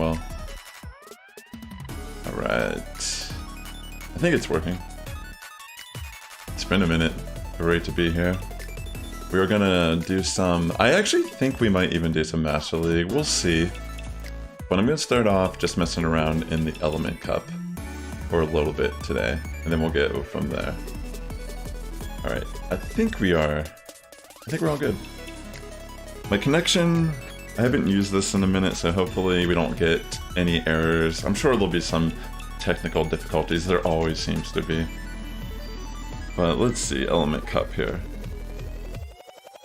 well. Alright. I think it's working. It's been a minute. Great to be here. We are gonna do some... I actually think we might even do some Master League. We'll see. But I'm gonna start off just messing around in the Element Cup. For a little bit today. And then we'll go from there. Alright. I think we're all good. My connection... I haven't used this in a minute, so hopefully we don't get any errors. I'm sure there'll be some technical difficulties. There always seems to be. But let's see, Element Cup here.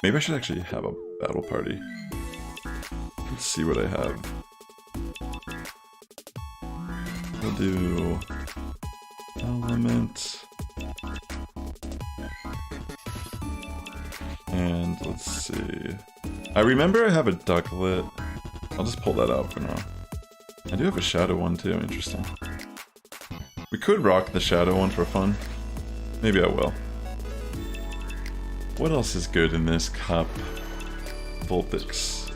Maybe I should actually have a battle party. Let's see what I have. We'll do... Element... And let's see... I remember I have a ducklet. I'll just pull that out for now. I do have a shadow one too, interesting. We could rock the shadow one for fun. Maybe I will. What else is good in this cup? Vulpix.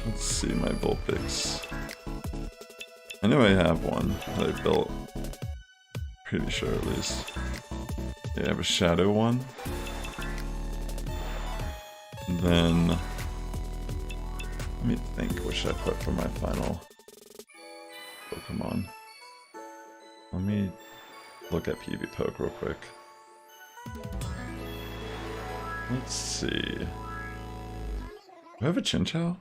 Let's see my Vulpix. I know I have one that I built. Pretty sure at least. Yeah, I have a shadow one. And then, let me think, what should I put for my final Pokemon? Let me look at PV Poke real quick. Let's see. Do I have a Chinchou?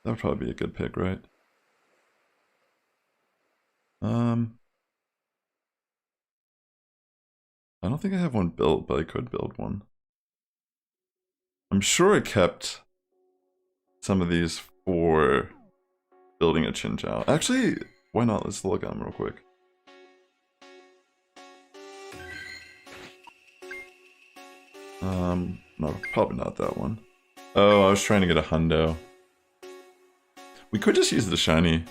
That would probably be a good pick, right? I don't think I have one built, but I could build one. I'm sure I kept some of these for building a Chinchou. Actually, why not? Let's look at them real quick. No, probably not that one. Oh, I was trying to get a hundo. We could just use the shiny.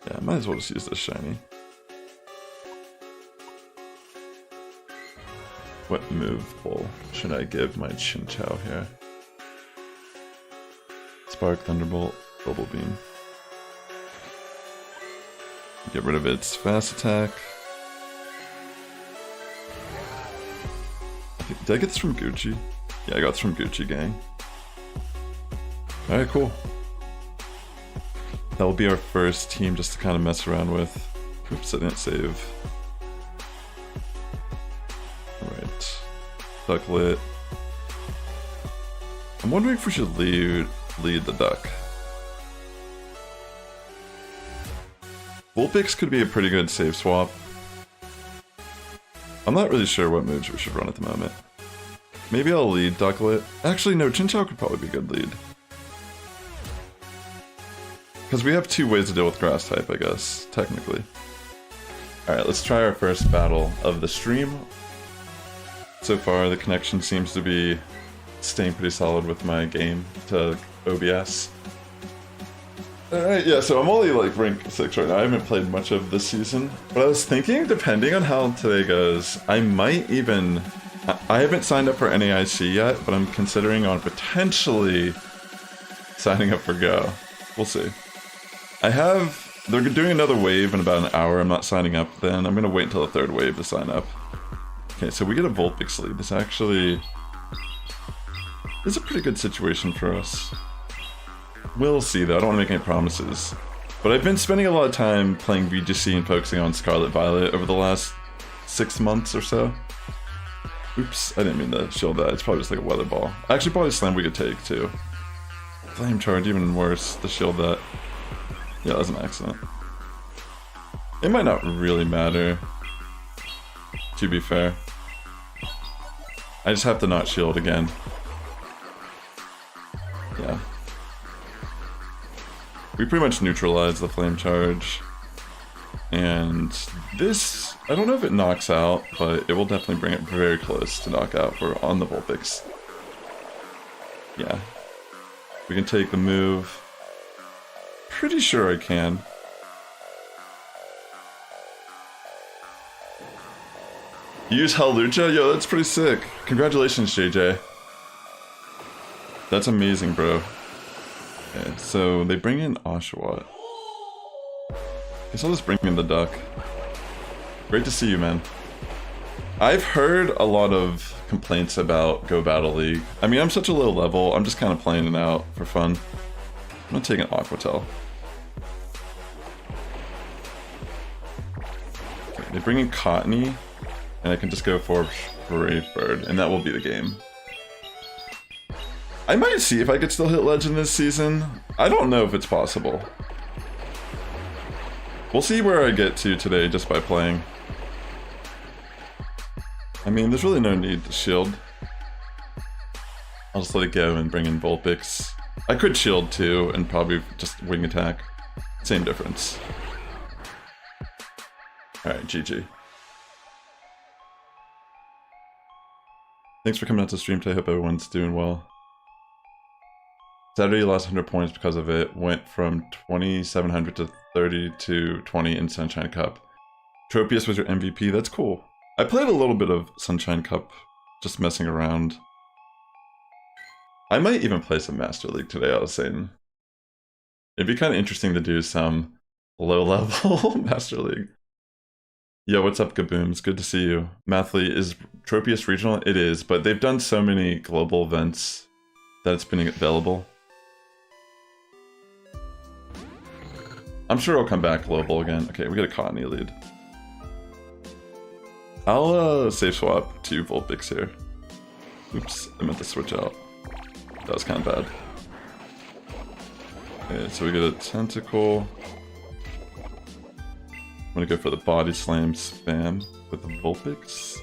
Yeah, might as well just use the shiny. What move pull should I give my Chinchou here? Spark, Thunderbolt, Bubble Beam. Get rid of its fast attack. Did I get this from Gucci? Yeah, I got this from Gucci Gang. Alright, cool. That will be our first team just to kind of mess around with. Oops, I didn't save. Alright. Ducklet. I'm wondering if we should lead the duck. Vulpix could be a pretty good save swap. I'm not really sure what moves we should run at the moment. Maybe I'll lead Ducklet. Actually, no, Chinchou could probably be a good lead. Because we have two ways to deal with grass type, I guess, technically. Alright, let's try our first battle of the stream. So far, the connection seems to be staying pretty solid with my game to OBS. Alright, yeah, so I'm only like rank 6 right now. I haven't played much of this season. But I was thinking, depending on how today goes, I might even... I haven't signed up for NAIC yet, but I'm considering on potentially signing up for Go. We'll see. They're doing another wave in about an hour. I'm not signing up then. I'm gonna wait until the third wave to sign up. Okay, so we get a Vulpix lead. This actually is a pretty good situation for us. We'll see though, I don't want to make any promises. But I've been spending a lot of time playing VGC and focusing on Scarlet Violet over the last 6 months or so. Oops, I didn't mean to shield that. It's probably just like a weather ball. Actually, probably Slam we could take too. Flame Charge, even worse to shield that. Yeah, that was an accident. It might not really matter, to be fair. I just have to not shield again. Yeah. We pretty much neutralized the Flame Charge. And this, I don't know if it knocks out, but it will definitely bring it very close to knockout for on the Vulpix. Yeah. We can take the move. Pretty sure I can. You use Helllucha? Yo, that's pretty sick. Congratulations, JJ. That's amazing, bro. Okay, so they bring in Oshawott. Guess I'll just bring in the duck. Great to see you, man. I've heard a lot of complaints about Go Battle League. I mean, I'm such a low level, I'm just kind of playing it out for fun. I'm gonna take an Aquatel. Okay, they bring in Cottony, and I can just go for Brave Bird, and that will be the game. I might see if I could still hit Legend this season. I don't know if it's possible. We'll see where I get to today just by playing. I mean, there's really no need to shield. I'll just let it go and bring in Vulpix. I could shield too and probably just wing attack. Same difference. Alright, GG. Thanks for coming out to stream today. I hope everyone's doing well. Saturday lost 100 points because of it. Went from 2,700 to 30 to 20 in Sunshine Cup. Tropius was your MVP. That's cool. I played a little bit of Sunshine Cup, just messing around. I might even play some Master League today, I was saying. It'd be kind of interesting to do some low-level Master League. Yo, what's up, Gabooms? Good to see you. Mathley, is Tropius regional? It is, but they've done so many global events that it's been available. I'm sure it'll come back global again. Okay, we got a Cottony lead. I'll safe swap to Vulpix here. Oops, I meant to switch out. That was kind of bad. Okay, so we get a Tentacle. I'm gonna go for the Body Slam spam with the Vulpix.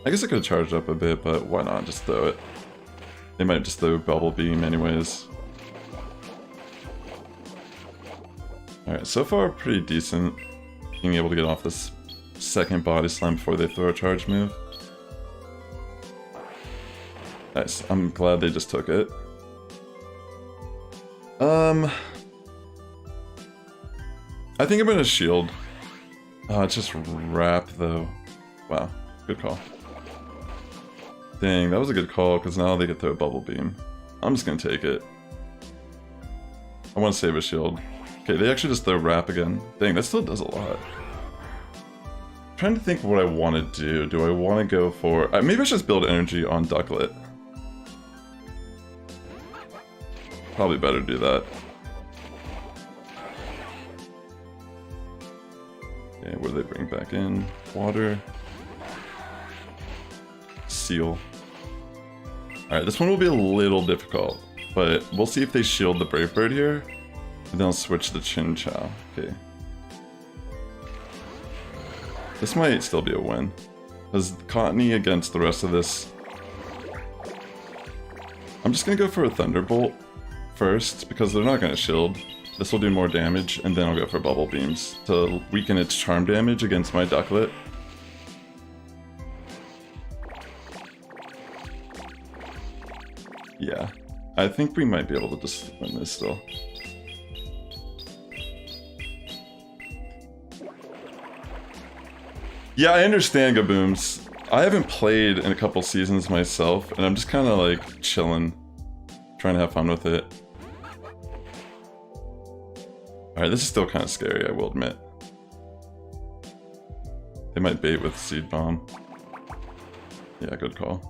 I guess I could have charged up a bit, but why not just throw it? They might just throw Bubble Beam anyways. Alright, so far pretty decent. Being able to get off this second Body Slam before they throw a charge move. Nice, I'm glad they just took it. I think I'm gonna shield. It's just wrap though. Wow, good call. Dang, that was a good call because now they get throw a Bubble Beam. I'm just gonna take it. I want to save a shield. Okay, they actually just throw wrap again. Dang, that still does a lot. I'm trying to think of what I want to do. Do I want to go for... maybe I should just build energy on Ducklet. Probably better do that. Okay, what do they bring back in? Water. Seal. Alright, this one will be a little difficult, but we'll see if they shield the Brave Bird here, and then I'll switch the Chinchou. Okay. This might still be a win, because Cottony against the rest of this... I'm just gonna go for a Thunderbolt first, because they're not gonna shield. This will do more damage, and then I'll go for Bubble Beams to weaken its charm damage against my Ducklet. Yeah, I think we might be able to just win this still. Yeah, I understand, Gabooms. I haven't played in a couple seasons myself, and I'm just kind of like chilling, trying to have fun with it. Alright, this is still kind of scary, I will admit. They might bait with Seed Bomb. Yeah, good call.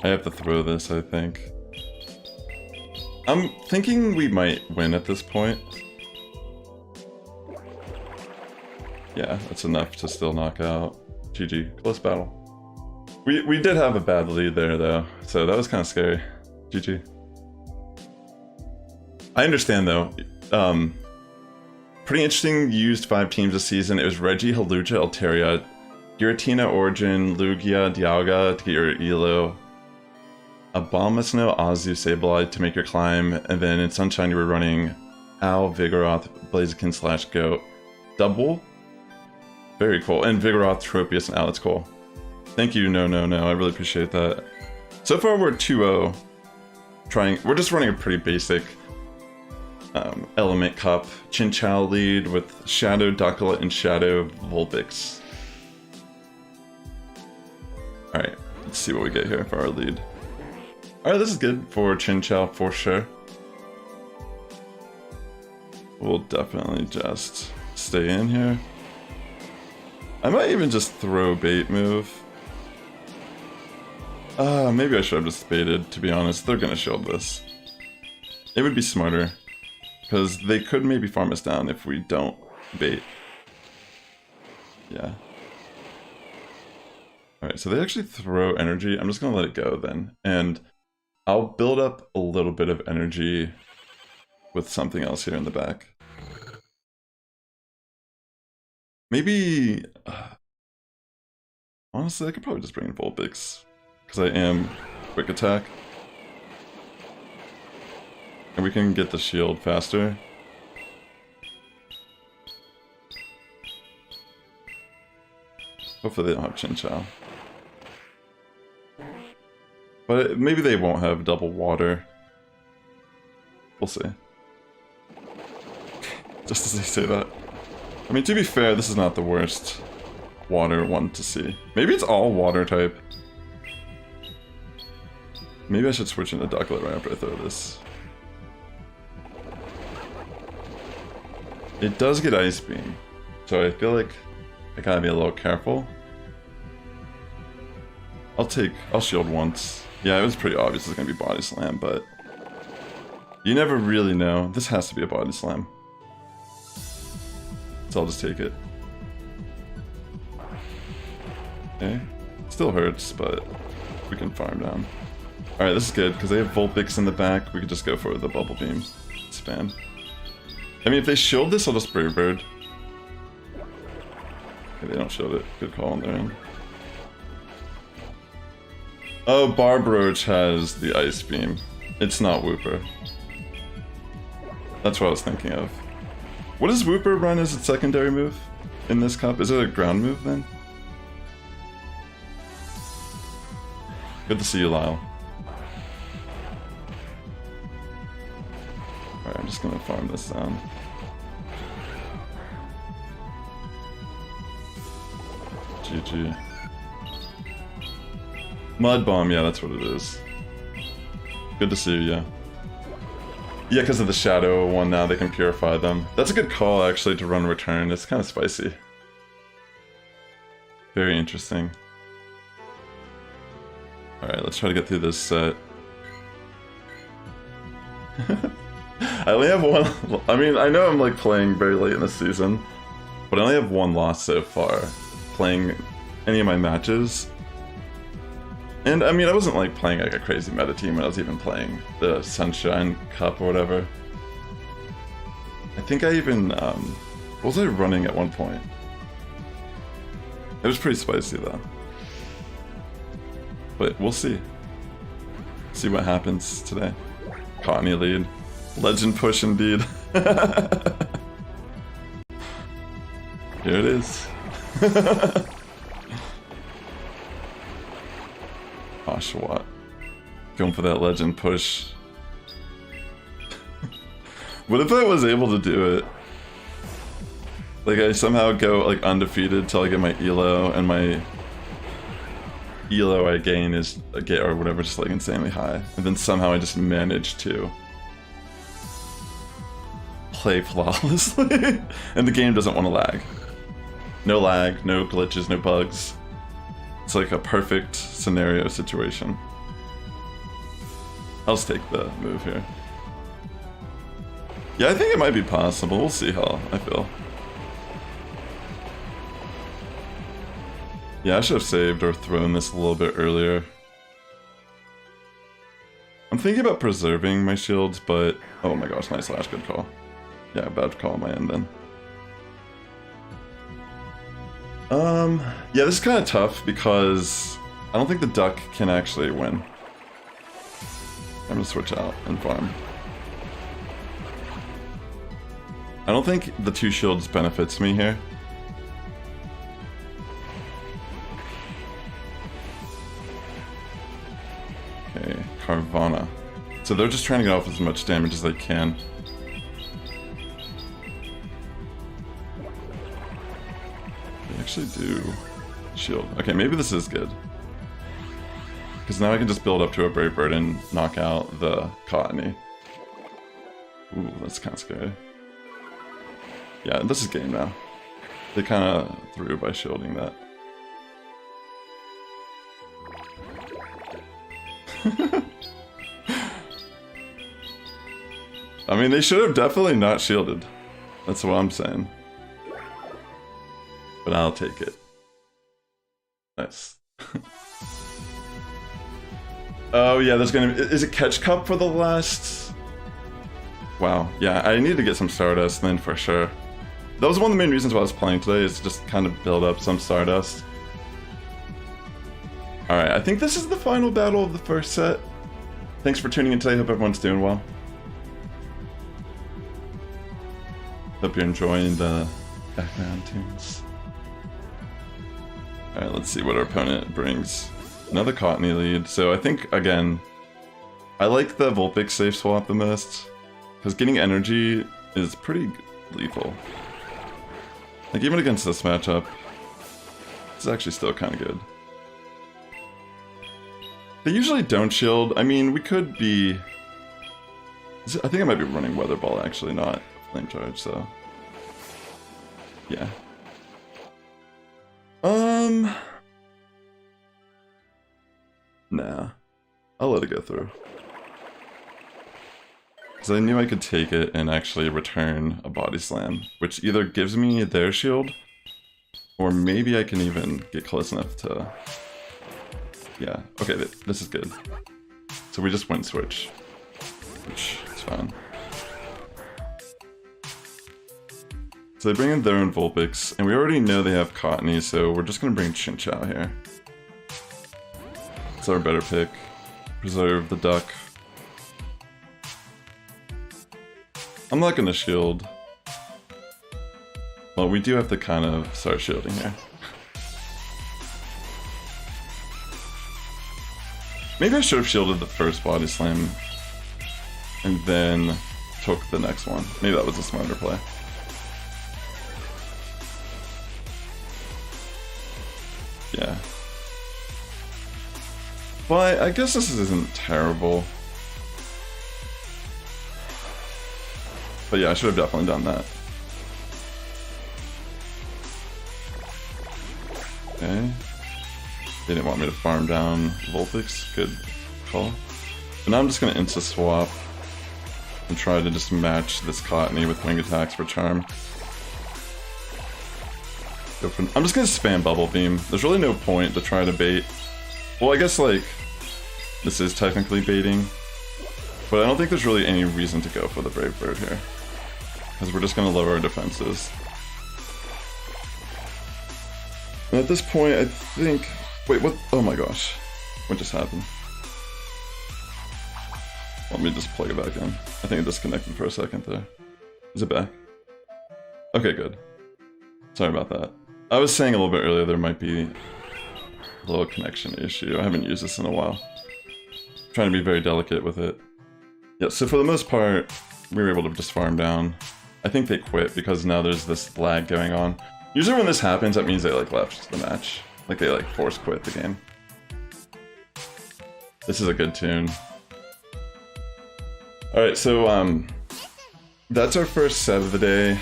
I have to throw this, I think. I'm thinking we might win at this point. Yeah, that's enough to still knock out. GG. Close battle. We did have a bad lead there, though, so that was kind of scary. GG. I understand, though. Pretty interesting. Used 5 teams this season. It was Reggie, Helllucha, Altaria, Giratina, Origin, Lugia, Dialga to get your Elo, Abomasnow, Azu, Sableye to make your climb, and then in Sunshine you were running Owl, Vigoroth, Blaziken / Goat. Double? Very cool. And Vigoroth, Tropius, and Alex Cole. Thank you, no. I really appreciate that. So far we're 2-0. We're just running a pretty basic Element Cup, Chinchou lead with Shadow Ducklet and Shadow Vulpix. Alright, let's see what we get here for our lead. Alright, this is good for Chinchou for sure. We'll definitely just stay in here. I might even just throw bait move. Maybe I should have just baited, to be honest. They're gonna shield this. It would be smarter, because they could maybe farm us down if we don't bait. Yeah. Alright, so they actually throw energy. I'm just gonna let it go then. And I'll build up a little bit of energy with something else here in the back. Maybe... honestly, I could probably just bring in Vulpix, because I am quick attack. And we can get the shield faster. Hopefully they don't have Chinchou. But maybe they won't have double water. We'll see. Just as they say that. I mean, to be fair, this is not the worst water one to see. Maybe it's all water type. Maybe I should switch into Ducklet right after I throw this. It does get Ice Beam, so I feel like I gotta be a little careful. I'll shield once. Yeah, it was pretty obvious it's gonna be Body Slam, but you never really know. This has to be a Body Slam. So I'll just take it. Okay. Still hurts, but we can farm down. Alright, this is good, because they have Vulpix in the back. We could just go for the Bubble Beam. Spam. I mean, if they shield this, I'll just Brave Bird. Okay, they don't shield it. Good call on their end. Oh, Barbroach has the Ice Beam. It's not Wooper. That's what I was thinking of. What does Wooper run as its secondary move in this cup? Is it a ground move then? Good to see you, Lyle. Alright, I'm just gonna farm this down. GG. Mud Bomb, yeah, that's what it is. Good to see you, yeah. Yeah, because of the Shadow one now, they can purify them. That's a good call, actually, to run Return. It's kind of spicy. Very interesting. Alright, let's try to get through this set. I only have one... I mean, I know I'm, like, playing very late in the season, but I only have one loss so far, playing any of my matches. And, I mean, I wasn't, like, playing, like, a crazy meta team when I was even playing the Sunshine Cup or whatever. I think I even, what was I running at one point? It was pretty spicy, though. But we'll see. See what happens today. Connie lead. Legend push, indeed. Here it is. Oshawott. Going for that legend push. What if I was able to do it? Like I somehow go like undefeated till I get my elo, and my elo I gain is or whatever, just like insanely high, and then somehow I just manage to play flawlessly, and the game doesn't want to lag. No lag, no glitches, no bugs. It's like a perfect scenario situation. I'll just take the move here. Yeah, I think it might be possible. We'll see how I feel. Yeah, I should have saved or thrown this a little bit earlier. I'm thinking about preserving my shields, but... oh my gosh, nice slash, good call. Yeah, bad call on my end then. Yeah, this is kind of tough because I don't think the duck can actually win. I'm gonna switch out and farm. I don't think the two shields benefits me here. Okay, Carvana. So they're just trying to get off as much damage as they can. actually do shield? Okay, maybe this is good. Because now I can just build up to a Brave Bird and knock out the Cottony. Ooh, that's kind of scary. Yeah, this is game now. They kind of threw by shielding that. I mean, they should have definitely not shielded. That's what I'm saying. But I'll take it. Nice. Oh yeah, there's gonna be... Is it Catch Cup for the last... Wow, yeah, I need to get some Stardust then for sure. That was one of the main reasons why I was playing today, is just kind of build up some Stardust. Alright, I think this is the final battle of the first set. Thanks for tuning in today, hope everyone's doing well. Hope you're enjoying the background tunes. Alright, let's see what our opponent brings. Another Cottony lead, so I think, again, I like the Vulpix safe swap the most, because getting energy is pretty lethal. Like, even against this matchup, it's actually still kind of good. They usually don't shield. I mean, we could be... I think I might be running Weather Ball, actually, not Flame Charge, so... Yeah. Nah. I'll let it go through. Because I knew I could take it and actually return a Body Slam, which either gives me their shield, or maybe I can even get close enough to... Yeah, okay, this is good. So we just went switch, which is fine. So they bring in their own Vulpix, and we already know they have Cottony, so we're just gonna bring Chinchou here. It's our better pick. Preserve the duck. I'm not gonna shield. Well, we do have to kind of start shielding here. Maybe I should have shielded the first Body Slam and then took the next one. Maybe that was a smarter play. Yeah. But I guess this isn't terrible. But yeah, I should have definitely done that. Okay. They didn't want me to farm down Vulpix. Good call. But now I'm just gonna Insta Swap and try to just match this Cottony with Wing Attacks for Charm. I'm just gonna spam Bubble Beam. There's really no point to try to bait. Well, I guess, like, this is technically baiting, but I don't think there's really any reason to go for the Brave Bird here, because we're just gonna lower our defenses. And at this point, I think... Wait, what? Oh my gosh. What just happened? Let me just plug it back in. I think it disconnected for a second there. Is it back? Okay, good. Sorry about that. I was saying a little bit earlier there might be a little connection issue. I haven't used this in a while. I'm trying to be very delicate with it. Yeah, so for the most part, we were able to just farm down. I think they quit because now there's this lag going on. Usually when this happens, that means they like left the match. Like they like force quit the game. This is a good tune. Alright, so that's our first set of the day.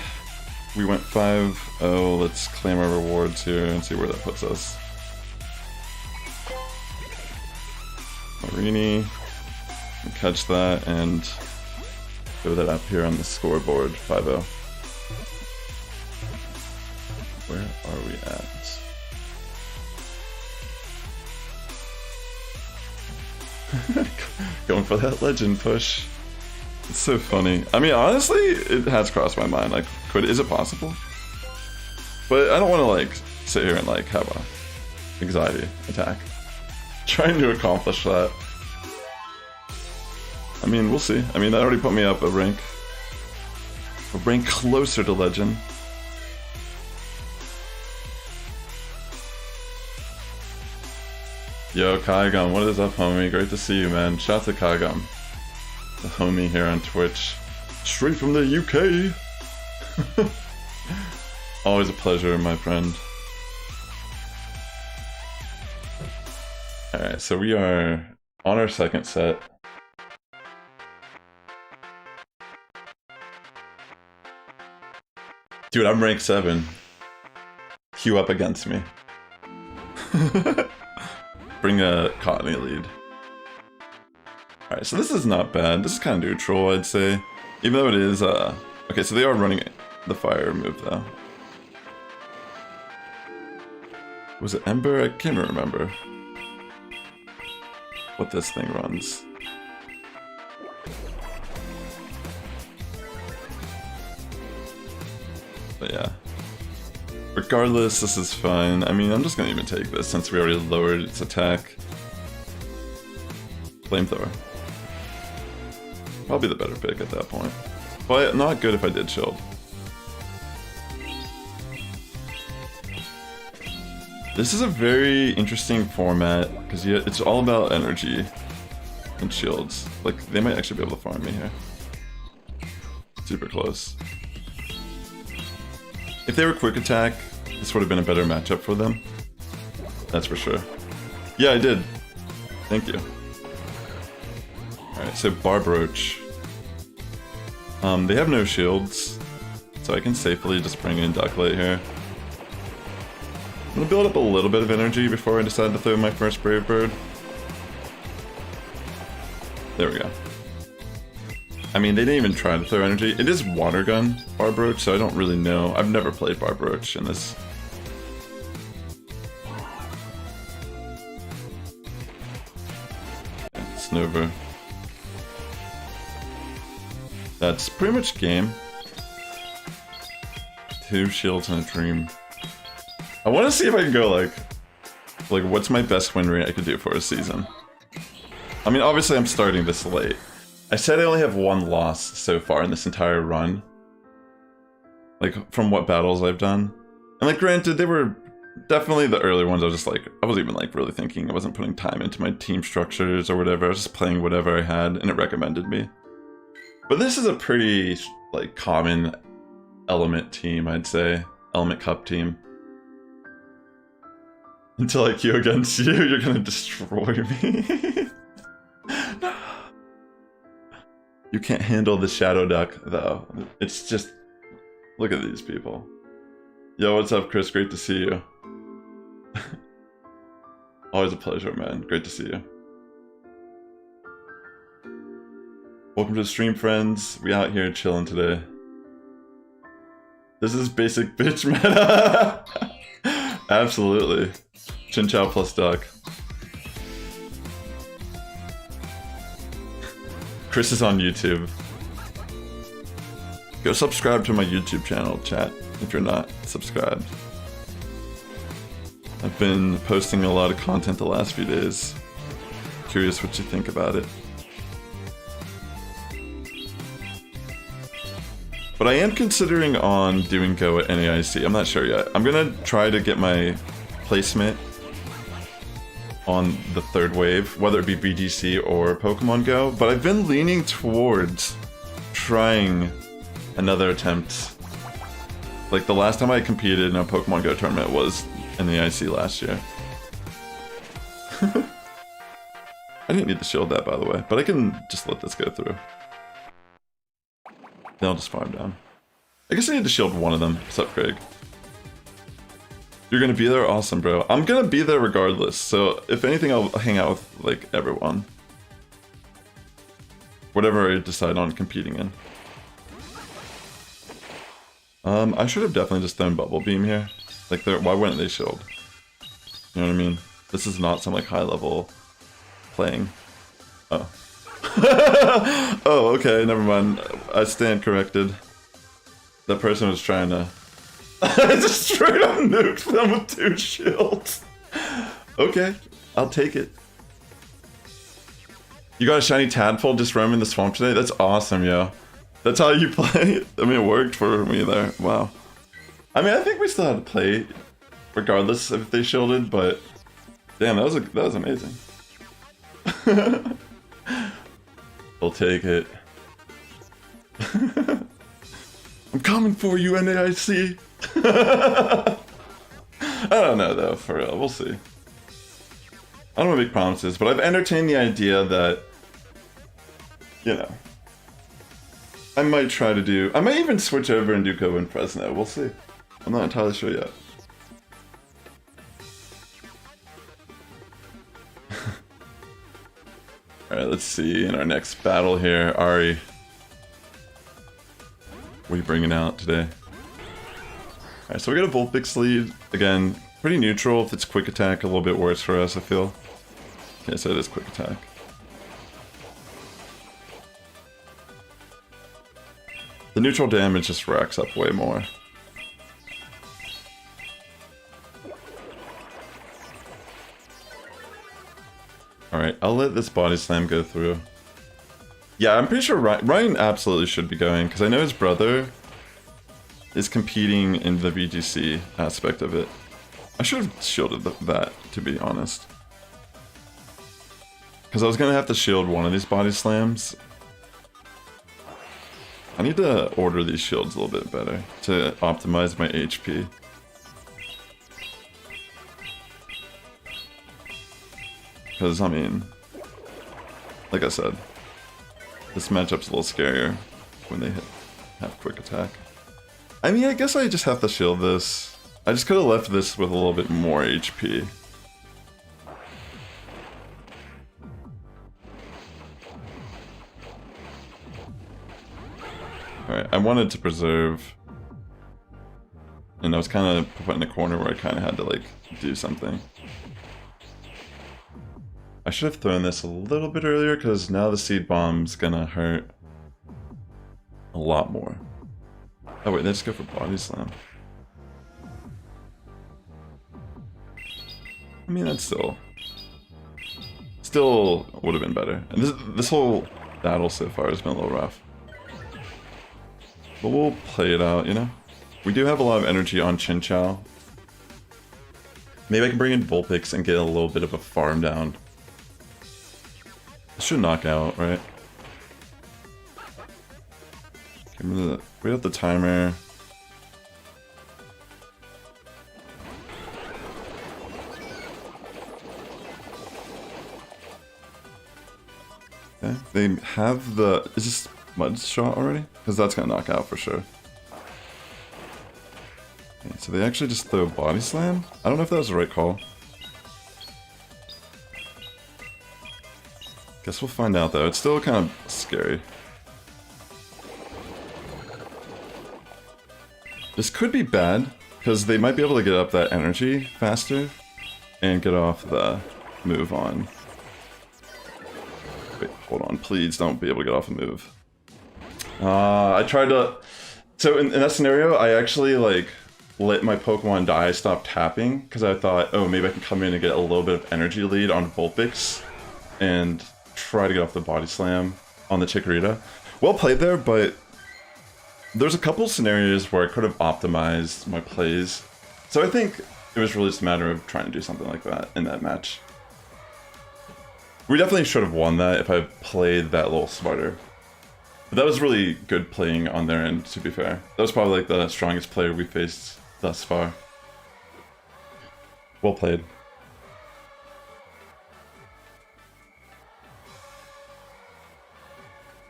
We went 5-0. Let's claim our rewards here and see where that puts us. Marini, catch that and throw that up here on the scoreboard. 5-0. Where are we at? Going for that legend push. It's so funny. I mean, honestly, it has crossed my mind. Like, is it possible? But I don't want to like sit here and like have a anxiety attack trying to accomplish that. I mean, we'll see. I mean, that already put me up a rank closer to legend. Yo, Kaigum, what is up, homie? Great to see you, man. Shout out to Kaigum, the homie here on Twitch. Straight from the UK! Always a pleasure, my friend. Alright, so we are on our second set. Dude, I'm rank 7. Queue up against me. Bring a Cottony lead. Alright, so this is not bad. This is kind of neutral, I'd say. Even though it is, okay, so they are running the fire move, though. Was it Ember? I can't even remember what this thing runs. But yeah. Regardless, this is fine. I mean, I'm just gonna even take this since we already lowered its attack. Flamethrower. Probably the better pick at that point. But not good if I did shield. This is a very interesting format, because it's all about energy and shields. Like, they might actually be able to farm me here. Super close. If they were quick attack, this would have been a better matchup for them. That's for sure. Yeah, I did. Thank you. Alright, so Barbroach. They have no shields, so I can safely just bring in Ducklight here. I'm gonna build up a little bit of energy before I decide to throw my first Brave Bird. There we go. I mean, they didn't even try to throw energy. It is Water Gun Barbroach, so I don't really know. I've never played Barbroach in this. It's Nova. That's pretty much game. 2 shields and a dream. I want to see if I can go like what's my best win rate I could do for a season. I mean, obviously I'm starting this late. I said I only have 1 loss so far in this entire run. Like, from what battles I've done. And like, granted, they were definitely the early ones. I was just like, I wasn't even like really thinking. I wasn't putting time into my team structures or whatever. I was just playing whatever I had and it recommended me. But this is a pretty like common element team, I'd say. Element Cup team. Until I queue against you, you're gonna destroy me. No. You can't handle the Shadow Duck, though. It's just... Look at these people. Yo, what's up, Chris? Great to see you. Always a pleasure, man. Great to see you. Welcome to the stream, friends. We out here chilling today. This is basic bitch meta. Absolutely. Chin Chow plus Duck. Chris is on YouTube. Go subscribe to my YouTube channel, chat, if you're not subscribed. I've been posting a lot of content the last few days. Curious what you think about it. But I am considering on doing Go at NAIC. I'm not sure yet. I'm gonna try to get my placement on the 3rd wave, whether it be BGC or Pokemon Go, but I've been leaning towards trying another attempt. Like, the last time I competed in a Pokemon Go tournament was in the IC last year. I didn't need to shield that, by the way, but I can just let this go through. Then I'll just farm down. I guess I need to shield one of them. What's up, Craig? You're gonna be there? Awesome, bro. I'm gonna be there regardless, so if anything, I'll hang out with, like, everyone. Whatever I decide on competing in. I should have definitely just thrown Bubble Beam here. Like, why wouldn't they shield? You know what I mean? This is not some, like, high-level playing. Oh. Oh, okay, never mind. I stand corrected. That person was trying to... I just straight up nuked them with 2 shields. Okay, I'll take it. You got a shiny tadpole just roaming the swamp today? That's awesome, yo. That's how you play? I mean, it worked for me there. Wow. I mean, I think we still had to play regardless of if they shielded, but... Damn, that was amazing. We'll take it. I'm coming for you, NAIC! I don't know though, for real, we'll see. I don't want to make promises, but I've entertained the idea that, you know, I might try to do... I might even switch over and do Go and Fresno. We'll see. I'm not entirely sure yet. Alright, let's see. In our next battle here, Ari. What are you bringing out today? Alright, so we got a Vulpix lead. Again, pretty neutral. If it's quick attack, a little bit worse for us, I feel. Okay, so it is quick attack. The neutral damage just racks up way more. Alright, I'll let this body slam go through. Yeah, I'm pretty sure Ryan absolutely should be going, because I know his brother is competing in the VGC aspect of it. I should have shielded that, to be honest. Because I was going to have to shield one of these body slams. I need to order these shields a little bit better to optimize my HP. Because, I mean, like I said, this matchup's a little scarier when they have quick attack. I mean, I guess I just have to shield this. I just could have left this with a little bit more HP. Alright, I wanted to preserve, and I was kind of put in a corner where I kind of had to, like, do something. I should have thrown this a little bit earlier, because now the Seed Bomb's gonna hurt a lot more. Oh wait, let's go for Body Slam. I mean, that's still would have been better. And this whole battle so far has been a little rough. But we'll play it out, you know? We do have a lot of energy on Chinchou. Maybe I can bring in Vulpix and get a little bit of a farm down. This should knock out, right? Okay, we have the timer. Okay, they have the... Is this Mud Shot already? Because that's gonna knock out for sure. Okay, so they actually just throw Body Slam? I don't know if that was the right call. Guess we'll find out though. It's still kind of scary. This could be bad, because they might be able to get up that energy faster and get off the move on. Wait, hold on. Please don't be able to get off a move. I tried to... So in that scenario, I actually like let my Pokemon die, stop tapping, because I thought, oh, maybe I can come in and get a little bit of energy lead on Vulpix and try to get off the Body Slam on the Chikorita. Well played there, but there's a couple scenarios where I could have optimized my plays. So I think it was really just a matter of trying to do something like that in that match. We definitely should have won that if I played that a little smarter. But that was really good playing on their end, to be fair. That was probably like the strongest player we faced thus far. Well played.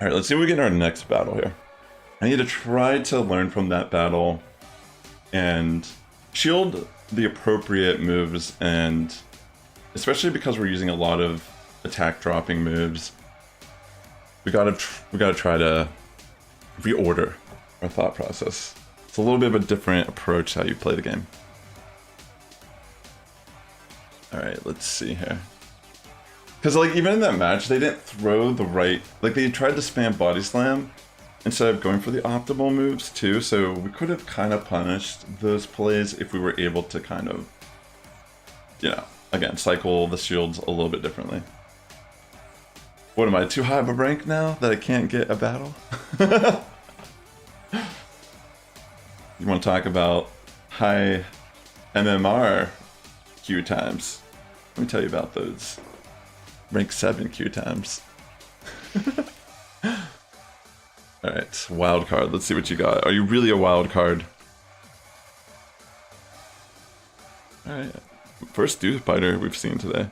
Alright, let's see what we get in our next battle here. I need to try to learn from that battle and shield the appropriate moves, and especially because we're using a lot of attack dropping moves, we gotta try to reorder our thought process. It's a little bit of a different approach how you play the game. Alright, let's see here. Because like even in that match, they didn't throw the right... Like they tried to spam Body Slam instead of going for the optimal moves too, so we could have kind of punished those plays if we were able to kind of, you know, again, cycle the shields a little bit differently. What am I, too high of a rank now that I can't get a battle? You want to talk about high MMR queue times? Let me tell you about those. Rank 7 queue times. Alright, wild card. Let's see what you got. Are you really a wild card? Alright. First Dew Biter we've seen today.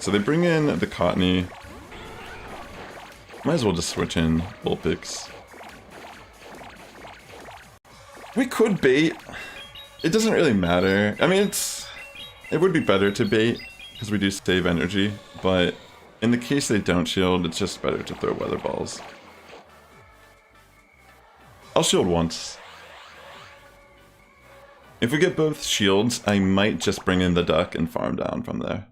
So they bring in the Cottony. Might as well just switch in Vulpix. We could bait. It doesn't really matter. I mean, it would be better to bait because we do save energy, but in the case they don't shield, it's just better to throw weather balls. I'll shield once. If we get both shields, I might just bring in the duck and farm down from there.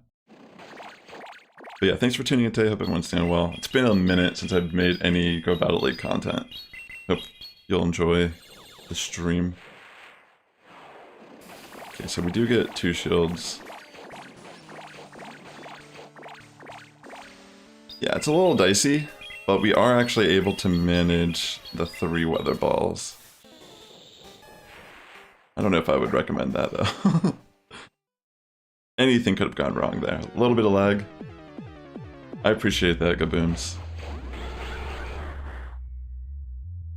But yeah, thanks for tuning in today. Hope everyone's doing well. It's been a minute since I've made any Go Battle League content. Hope you'll enjoy the stream. Okay, so we do get 2 shields. Yeah, it's a little dicey, but we are actually able to manage the 3 weather balls. I don't know if I would recommend that though. Anything could have gone wrong there. A little bit of lag. I appreciate that, Gabooms.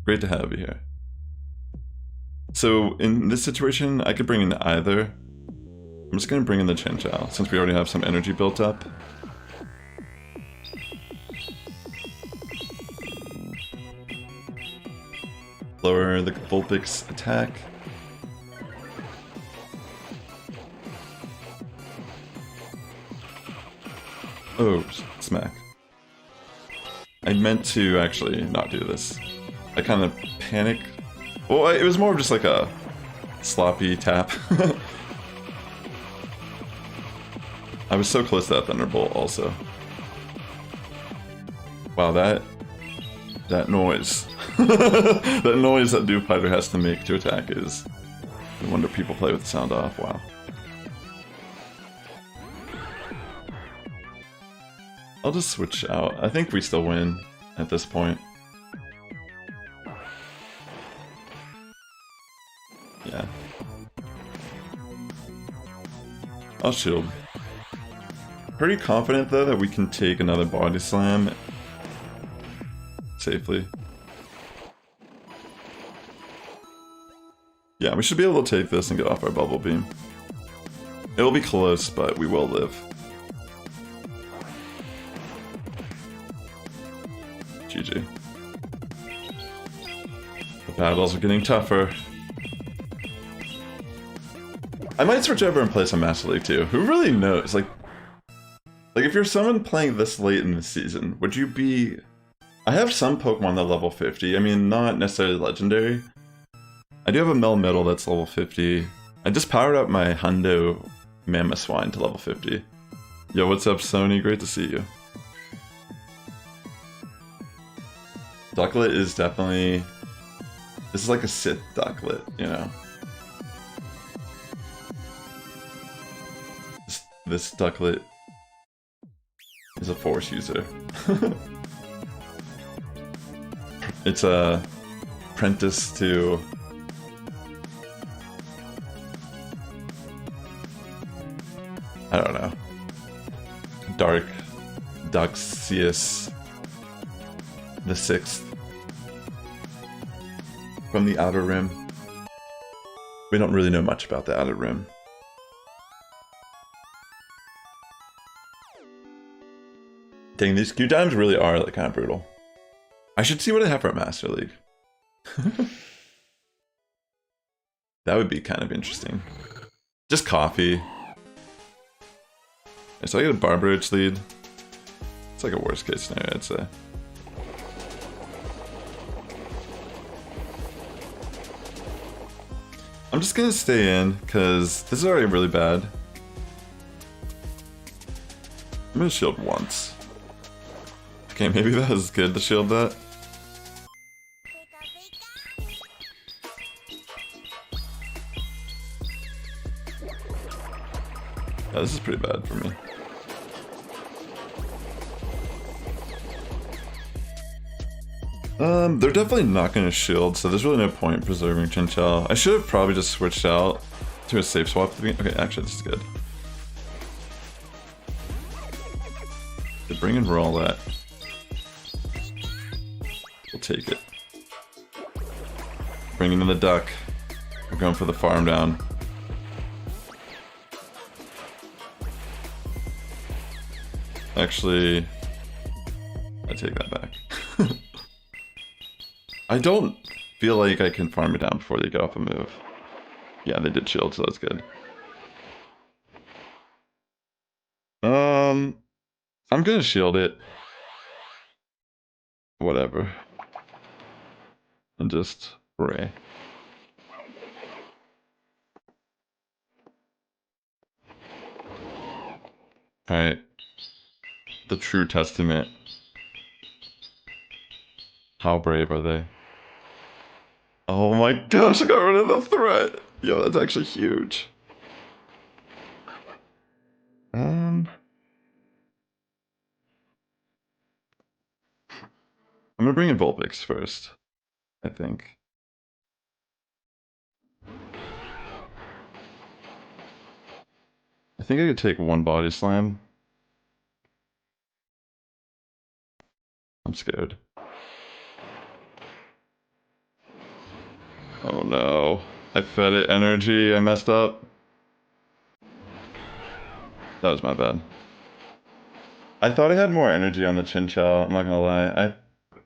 Great to have you here. So in this situation, I could bring in either. I'm just going to bring in the Chinchou, since we already have some energy built up. Lower the Vulpix attack. Oh, smack. I meant to actually not do this. I kind of panicked. Well, it was more of just like a sloppy tap. I was so close to that Thunderbolt also. Wow, that noise. That noise that Dew Fighter has to make to attack is... No wonder people play with the sound off, wow. I'll just switch out. I think we still win at this point. Yeah. I'll shield. Pretty confident though that we can take another body slam safely. Yeah, we should be able to take this and get off our bubble beam. It'll be close, but we will live. GG. The battles are getting tougher. I might switch over and play some Master League too. Who really knows? Like if you're someone playing this late in the season, would you be... I have some Pokemon that level 50. I mean, not necessarily legendary. I do have a Melmetal that's level 50. I just powered up my Hundo Mamoswine to level 50. Yo, what's up, Sony? Great to see you. Ducklet is definitely... This is like a Sith Ducklet, you know? This Ducklet is a Force user. It's a apprentice to... I don't know. Dark Duxius the 6th from the Outer Rim. We don't really know much about the Outer Rim. Dang, these queue times really are like kind of brutal. I should see what I have for a Master League. That would be kind of interesting. Just coffee. So I get a Barbarage lead. It's like a worst case scenario, I'd say. I'm just gonna stay in, because this is already really bad. I'm gonna shield once. Okay, maybe that was good to shield that. Yeah, this is pretty bad for me. They're definitely not going to shield, so there's really no point in preserving Chinchou. I should have probably just switched out to a safe swap. Okay, actually, this is good. To bring in Rowlet. We'll take it. Bringing in the duck. We're going for the farm down. Actually, I take that back. I don't feel like I can farm it down before they get off a move. Yeah, they did shield, so that's good. I'm gonna shield it. Whatever. And just pray. Alright. The true testament. How brave are they? Oh my gosh, I got rid of the threat! Yo, that's actually huge. I'm gonna bring in Vulpix first, I think. I think I could take one body slam. I'm scared. Oh no. I fed it energy, I messed up. That was my bad. I thought I had more energy on the Chinchou, I'm not gonna lie. I,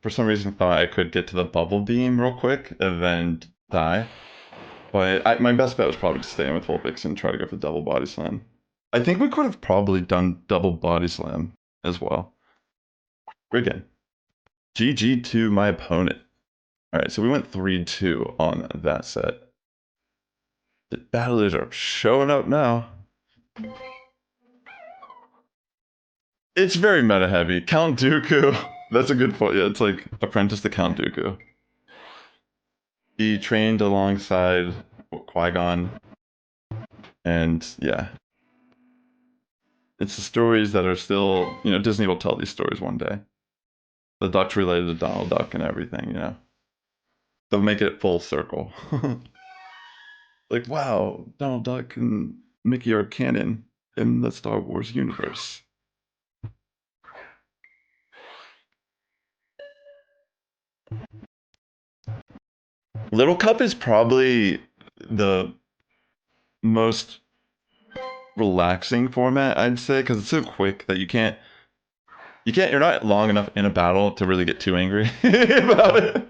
for some reason, thought I could get to the bubble beam real quick and then die. But my best bet was probably to stay in with Vulpix and try to go for double body slam. I think we could have probably done double body slam as well. Great game. GG to my opponent. Alright, so we went 3-2 on that set. The battlers are showing up now. It's very meta heavy. Count Dooku. That's a good point. Yeah, it's like Apprentice to Count Dooku. He trained alongside Qui-Gon. And yeah. It's the stories that are still, you know, Disney will tell these stories one day. The duck's related to Donald Duck and everything, you know. They'll make it full circle. Like, wow, Donald Duck and Mickey are canon in the Star Wars universe. Little Cup is probably the most relaxing format, I'd say, because it's so quick that you're not long enough in a battle to really get too angry about it.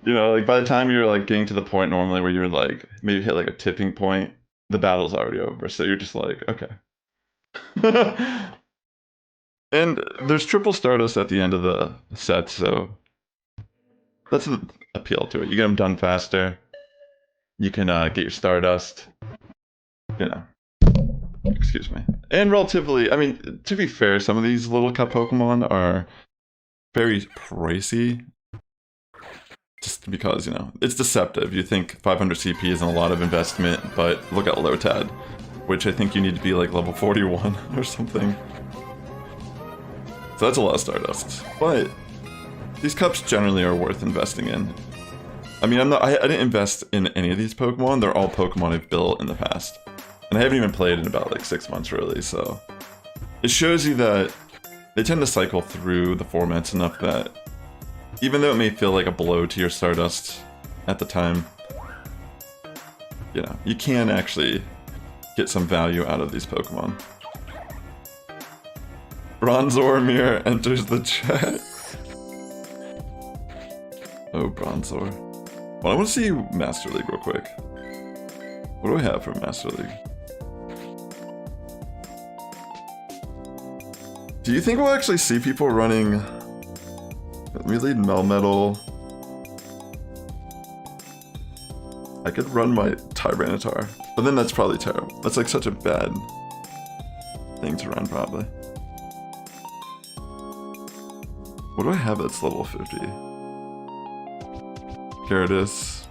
You know, like by the time you're like getting to the point normally where you're like maybe hit like a tipping point, the battle's already over. So you're just like, okay. And there's triple Stardust at the end of the set, so that's the appeal to it. You get them done faster. You can get your Stardust. You know. Excuse me. And relatively, I mean, to be fair, some of these little cup Pokemon are very pricey. Just because, you know, it's deceptive. You think 500 CP isn't a lot of investment, but look at Lotad, which I think you need to be like level 41 or something. So that's a lot of Stardust. But these cups generally are worth investing in. I mean, I didn't invest in any of these Pokemon. They're all Pokemon I've built in the past. And I haven't even played in about like 6 months really, so it shows you that they tend to cycle through the formats enough that even though it may feel like a blow to your Stardust at the time, you know, you can actually get some value out of these Pokemon. Bronzor Mirror enters the chat. Oh, Bronzor. Well, I want to see Master League real quick. What do I have for Master League? Do you think we'll actually see people running... Let me lead Melmetal. I could run my Tyranitar, but then that's probably terrible. That's like such a bad thing to run, probably. What do I have that's level 50? Gyarados.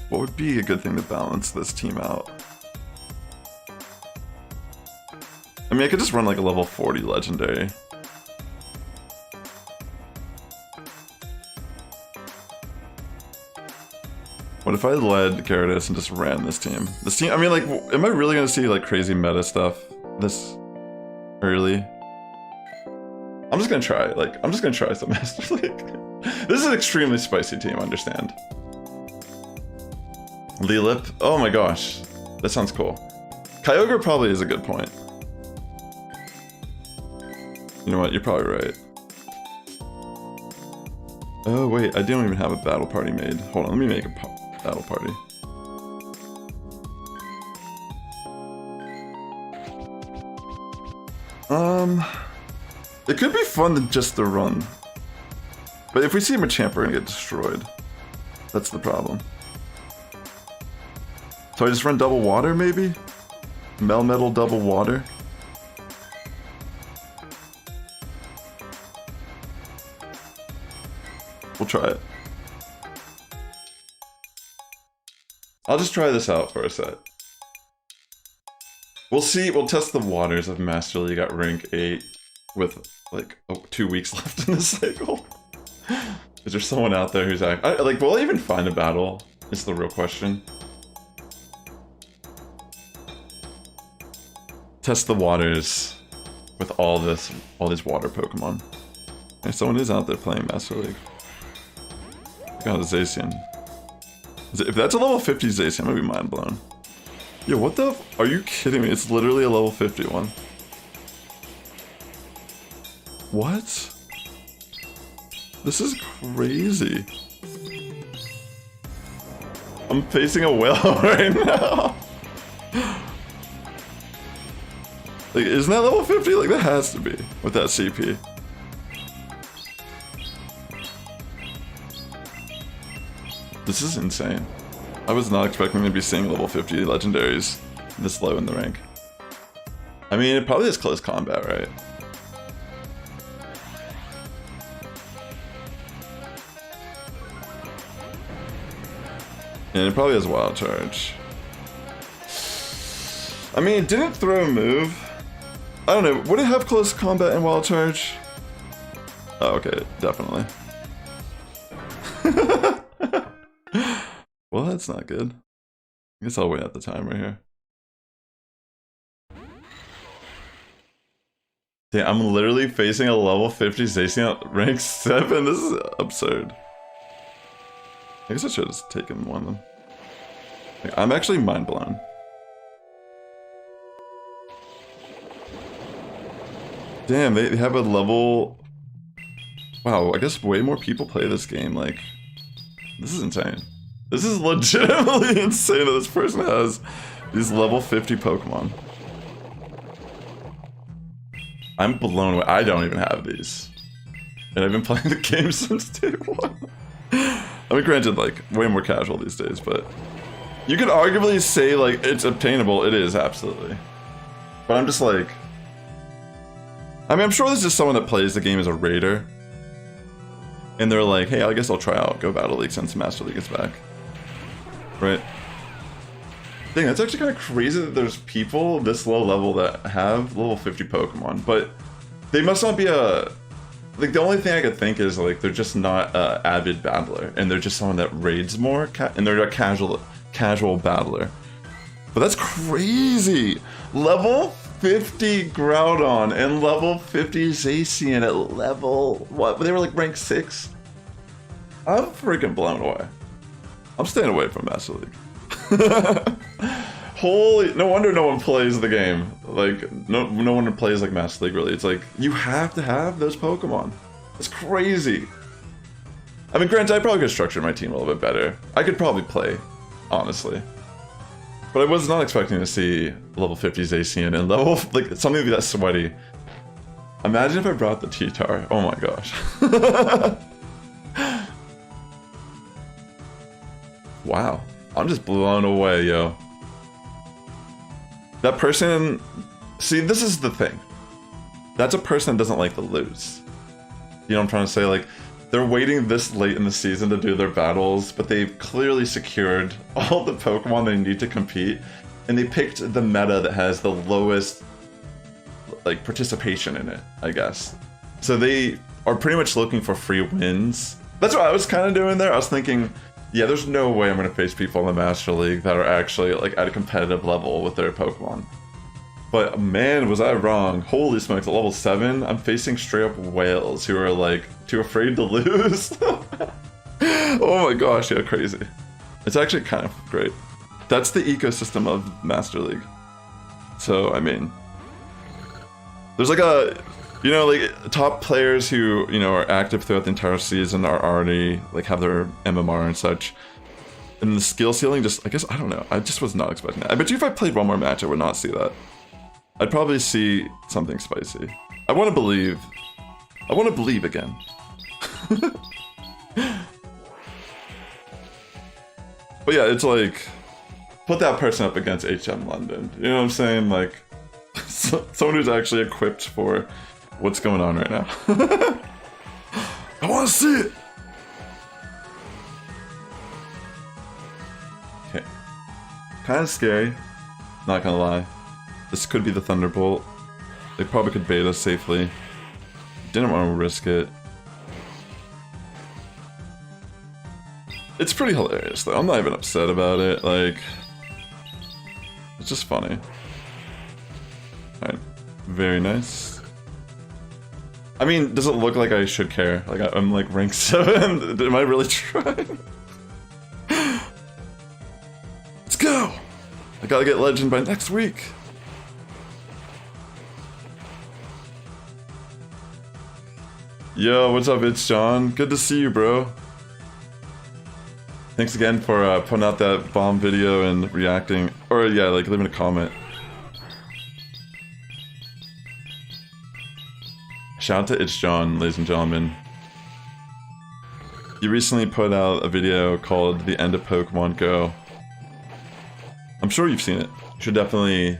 What would be a good thing to balance this team out? I mean, I could just run like a level 40 legendary. What if I led Gyarados and just ran this team? This team, I mean, like, am I really gonna see like crazy meta stuff this early? I'm just gonna try, like, I'm just gonna try some Master League. This is an extremely spicy team, I understand. Lilip, oh my gosh, that sounds cool. Kyogre probably is a good point. You know what? You're probably right. Oh wait, I don't even have a battle party made. Hold on, let me make a battle party. It could be fun to just to run. But if we see Machamp, we're gonna get destroyed. That's the problem. So I just run double water, maybe? Melmetal double water? We'll try it. I'll just try this out for a set. We'll see, we'll test the waters of Master League at rank 8 with like 2 weeks left in the cycle. Is there someone out there who's like, will I even find a battle? Is the real question. Test the waters with all these water Pokemon. And someone is out there playing Master League. I got a Zacian. If that's a level 50 Zacian, I'm gonna be mind blown. Yo, what the? Are you kidding me? It's literally a level 51. What? This is crazy. I'm facing a whale right now. Like, isn't that level 50? Like, that has to be with that CP. This is insane. I was not expecting to be seeing level 50 legendaries this low in the rank. I mean, it probably is close combat, right? And it probably has wild charge. I mean, it didn't throw a move. I don't know, would it have close combat and wild charge? Oh, okay, definitely. Well, that's not good. I guess I'll wait out the timer here. Damn, I'm literally facing a level 50 Zacian at rank 7. This is absurd. I guess I should have just taken one of them. Like, I'm actually mind blown. Damn, they have a level... Wow, I guess way more people play this game. Like, this is insane. This is legitimately insane that this person has these level 50 Pokemon. I'm blown away. I don't even have these. And I've been playing the game since day one. I mean, granted, like, way more casual these days, but... You could arguably say, like, it's obtainable. It is, absolutely. But I'm just like... I mean, I'm sure this is someone that plays the game as a raider. And they're like, hey, I guess I'll try out Go Battle League since Master League is back. Right? Dang, that's actually kind of crazy that there's people this low level that have level 50 Pokemon. But they must not be a... Like, the only thing I could think is, like, they're just not an avid battler. And they're just someone that raids more. And they're a casual battler. But that's crazy! Level 50 Groudon and level 50 Zacian at level... What? They were like rank 6? I'm freaking blown away. I'm staying away from Master League. Holy... No wonder no one plays the game. Like, no one plays like Master League, really. It's like, you have to have those Pokemon. It's crazy. I mean, granted, I probably could structure my team a little bit better. I could probably play, honestly. But I was not expecting to see level 50 Zacian and level, like, something that sweaty. Imagine if I brought the T-Tar. Oh my gosh. Wow. I'm just blown away, yo. That person... See, this is the thing. That's a person that doesn't like to lose. You know what I'm trying to say? Like, they're waiting this late in the season to do their battles, but they've clearly secured all the Pokemon they need to compete, and they picked the meta that has the lowest, like, participation in it, I guess. So they are pretty much looking for free wins. That's what I was kind of doing there. I was thinking, yeah, there's no way I'm going to face people in the Master League that are actually, like, at a competitive level with their Pokemon. But man, was I wrong. Holy smokes, at level 7, I'm facing straight up whales who are like too afraid to lose. Oh my gosh, yeah, crazy. It's actually kind of great. That's the ecosystem of Master League. So, I mean, there's like a, you know, like top players who, you know, are active throughout the entire season are already like have their MMR and such. And the skill ceiling just, I guess, I don't know. I just was not expecting that. I bet you if I played one more match, I would not see that. I'd probably see something spicy. I want to believe. I want to believe again. But yeah, it's like, put that person up against HM London. You know what I'm saying? Like, someone who's actually equipped for what's going on right now. I want to see it! Okay. Kind of scary, not gonna lie. This could be the Thunderbolt. They probably could bait us safely. Didn't want to risk it. It's pretty hilarious though. I'm not even upset about it. Like, it's just funny. Alright, very nice. I mean, does it look like I should care? Like, I'm like rank 7. Am I really trying? Let's go! I gotta get legend by next week. Yo, what's up? It's John. Good to see you, bro. Thanks again for putting out that bomb video and reacting. Or yeah, like leaving a comment. Shout out to It's John, ladies and gentlemen. You recently put out a video called The End of Pokemon Go. I'm sure you've seen it. You should definitely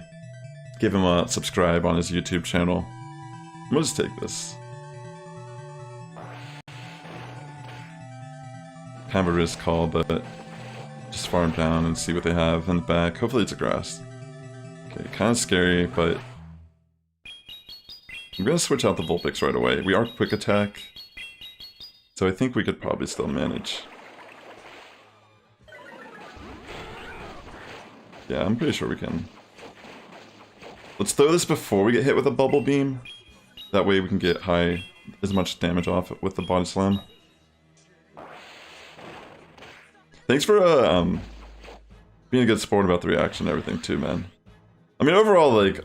give him a subscribe on his YouTube channel. We'll just take this. Kind of a risk call, but just farm down and see what they have in the back. Hopefully it's a grass. Okay, kind of scary, but I'm gonna switch out the Vulpix right away. We are quick attack, so I think we could probably still manage. Yeah, I'm pretty sure we can. Let's throw this before we get hit with a Bubble Beam. That way we can get as much damage off with the Body Slam. Thanks for being a good sport about the reaction and everything too, man. I mean, overall, like,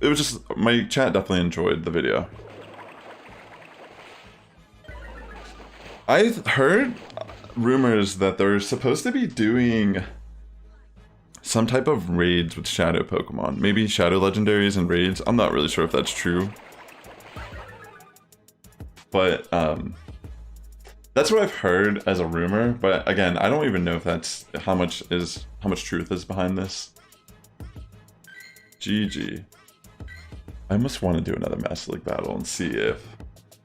it was just, my chat definitely enjoyed the video. I've heard rumors that they're supposed to be doing some type of raids with Shadow Pokemon. Maybe Shadow Legendaries and raids. I'm not really sure if that's true. But, that's what I've heard as a rumor, but again, I don't even know if that's how much truth is behind this. GG. I almost want to do another Master League battle and see if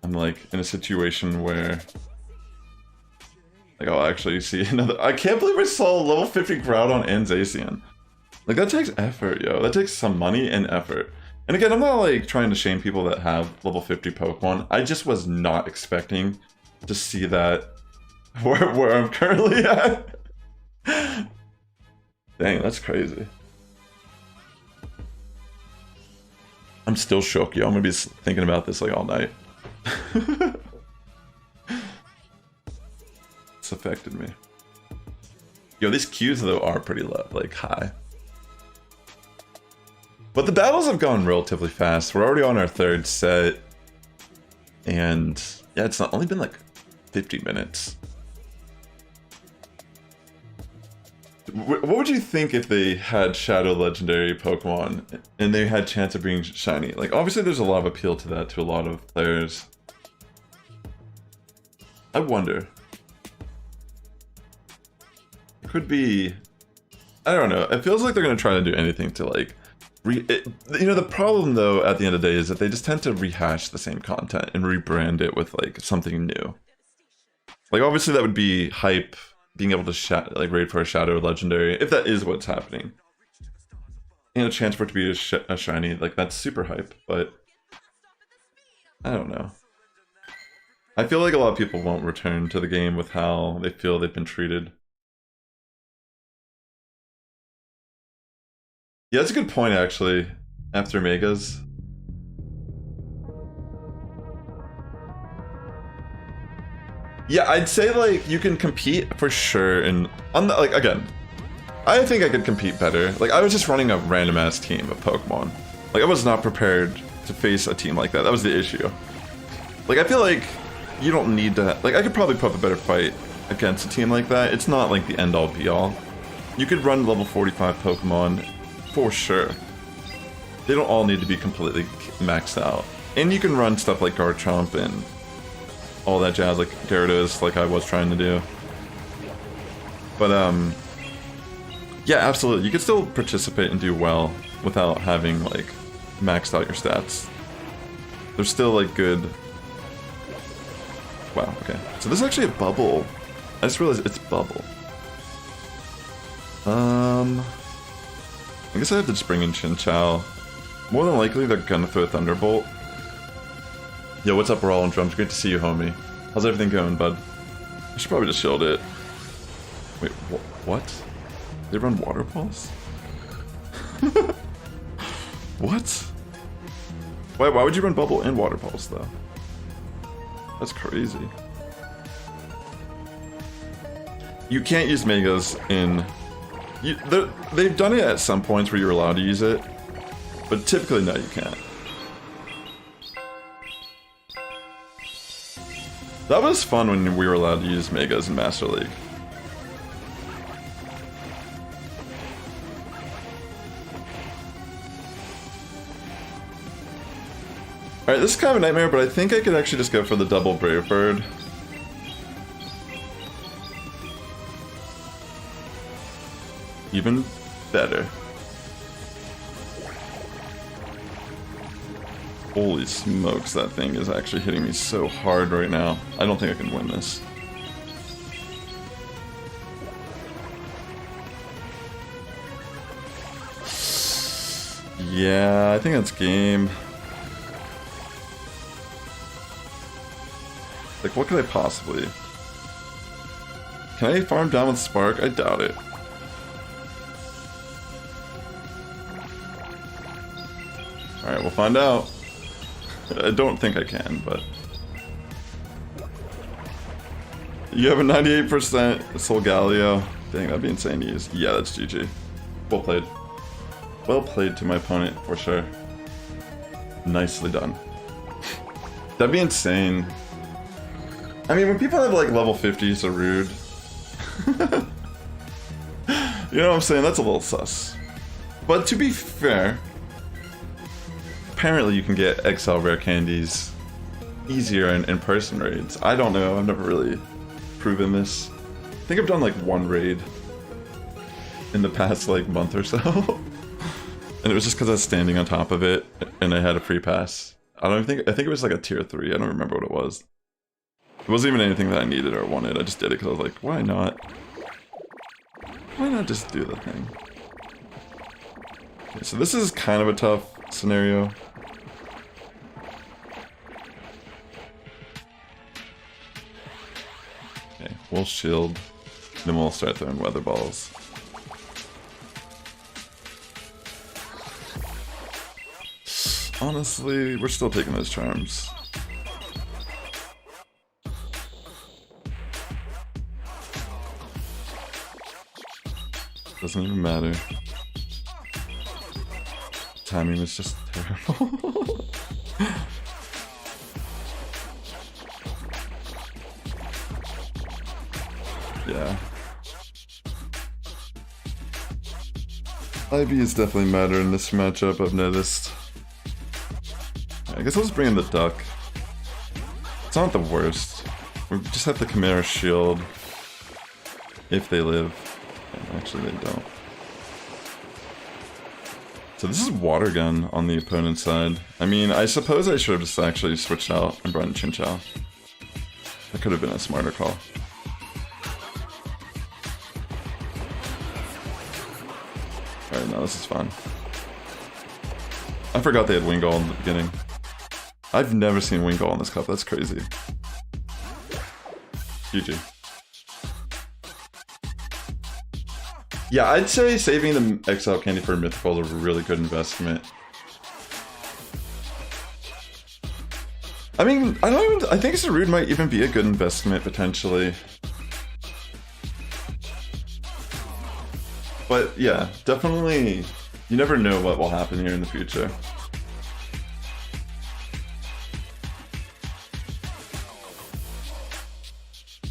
I'm like in a situation where like I'll actually see another. I can't believe I saw level 50 Groudon and Zacian. Like, that takes effort, yo. That takes some money and effort. And again, I'm not like trying to shame people that have level 50 Pokemon. I just was not expecting to see that where I'm currently at. Dang, that's crazy. I'm still shook, yo. I'm gonna be thinking about this like all night. It's affected me. Yo, these queues though are pretty low, like high. But the battles have gone relatively fast. We're already on our 3rd set. And yeah, it's only been like 50 minutes. What would you think if they had Shadow Legendary Pokemon and they had chance of being shiny? Like, obviously there's a lot of appeal to that to a lot of players. I wonder. It could be, I don't know. It feels like they're going to try to do anything to like, you know, the problem though at the end of the day is that they just tend to rehash the same content and rebrand it with like something new. Like, obviously that would be hype, being able to like raid for a Shadow Legendary, if that is what's happening. And a chance for it to be a shiny, like, that's super hype, but I don't know. I feel like a lot of people won't return to the game with how they feel they've been treated. Yeah, that's a good point, actually, after Megas. Yeah, I'd say, like, you can compete for sure, and, like, again, I think I could compete better. Like, I was just running a random ass team of Pokemon. Like, I was not prepared to face a team like that. That was the issue. Like, I feel like you don't need to... Like, I could probably put up a better fight against a team like that. It's not like the end-all be-all. You could run level 45 Pokemon for sure. They don't all need to be completely maxed out. And you can run stuff like Garchomp and all that jazz like Gyarados, like I was trying to do. But, yeah, absolutely. You can still participate and do well without having, like, maxed out your stats. There's still, like, good... Wow, okay. So this is actually a bubble. I just realized it's bubble. I guess I have to just bring in Chinchou. More than likely, they're gonna throw a Thunderbolt. Yo, what's up, Raw and Drums? Great to see you, homie. How's everything going, bud? I should probably just shield it. Wait, what? They run Water Pulse? What? Why would you run Bubble and Water Pulse, though? That's crazy. You can't use Megas in... They've done it at some points where you're allowed to use it, but typically, no, you can't. That was fun when we were allowed to use Megas in Master League. Alright, this is kind of a nightmare, but I think I could actually just go for the double Brave Bird. Even better. Holy smokes, that thing is actually hitting me so hard right now. I don't think I can win this. Yeah, I think that's game. Like, what could I possibly... Can I farm down with Spark? I doubt it. Alright, we'll find out. I don't think I can, but... You have a 98% Solgaleo. Dang, that'd be insane to use. Yeah, that's GG. Well played. Well played to my opponent, for sure. Nicely done. That'd be insane. I mean, when people have, like, level 50s are rude. You know what I'm saying? That's a little sus. But to be fair... Apparently you can get XL rare candies easier in in-person raids. I don't know, I've never really proven this. I think I've done like one raid in the past like month or so. And it was just because I was standing on top of it and I had a free pass. I think it was like a tier 3, I don't remember what it was. It wasn't even anything that I needed or wanted, I just did it because I was like, why not? Why not just do the thing? Okay, so this is kind of a tough scenario. Okay, we'll shield, then we'll start throwing weather balls. Honestly, we're still taking those charms. Doesn't even matter. Timing is just terrible. Yeah. IV is definitely matter in this matchup, I've noticed. I guess I'll just bring in the duck. It's not the worst. We just have to commit our shield if they live. And actually, they don't. So this is Water Gun on the opponent's side. I mean, I suppose I should have just actually switched out and brought in Chinchou. That could have been a smarter call. Alright, no, this is fun. I forgot they had Wingull in the beginning. I've never seen Wingull in this cup, that's crazy. GG. Yeah, I'd say saving the XL candy for Mythical is a really good investment. I mean, I think Zarude might even be a good investment, potentially. But yeah, definitely, you never know what will happen here in the future.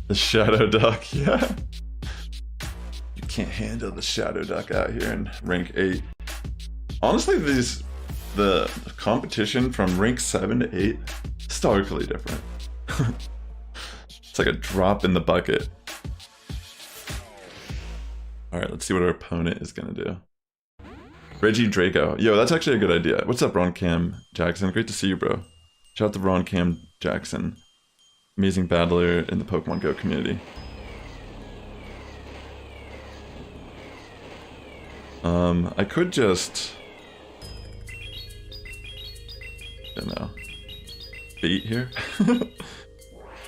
The Shadow Duck, yeah. You can't handle the Shadow Duck out here in rank 8. Honestly, the competition from rank 7 to 8, starkly different. It's like a drop in the bucket. Alright, let's see what our opponent is gonna do. Reggie Draco. Yo, that's actually a good idea. What's up, Ron Cam Jackson? Great to see you, bro. Shout out to Ron Cam Jackson. Amazing battler in the Pokemon Go community. I could just... I don't know. Bait here?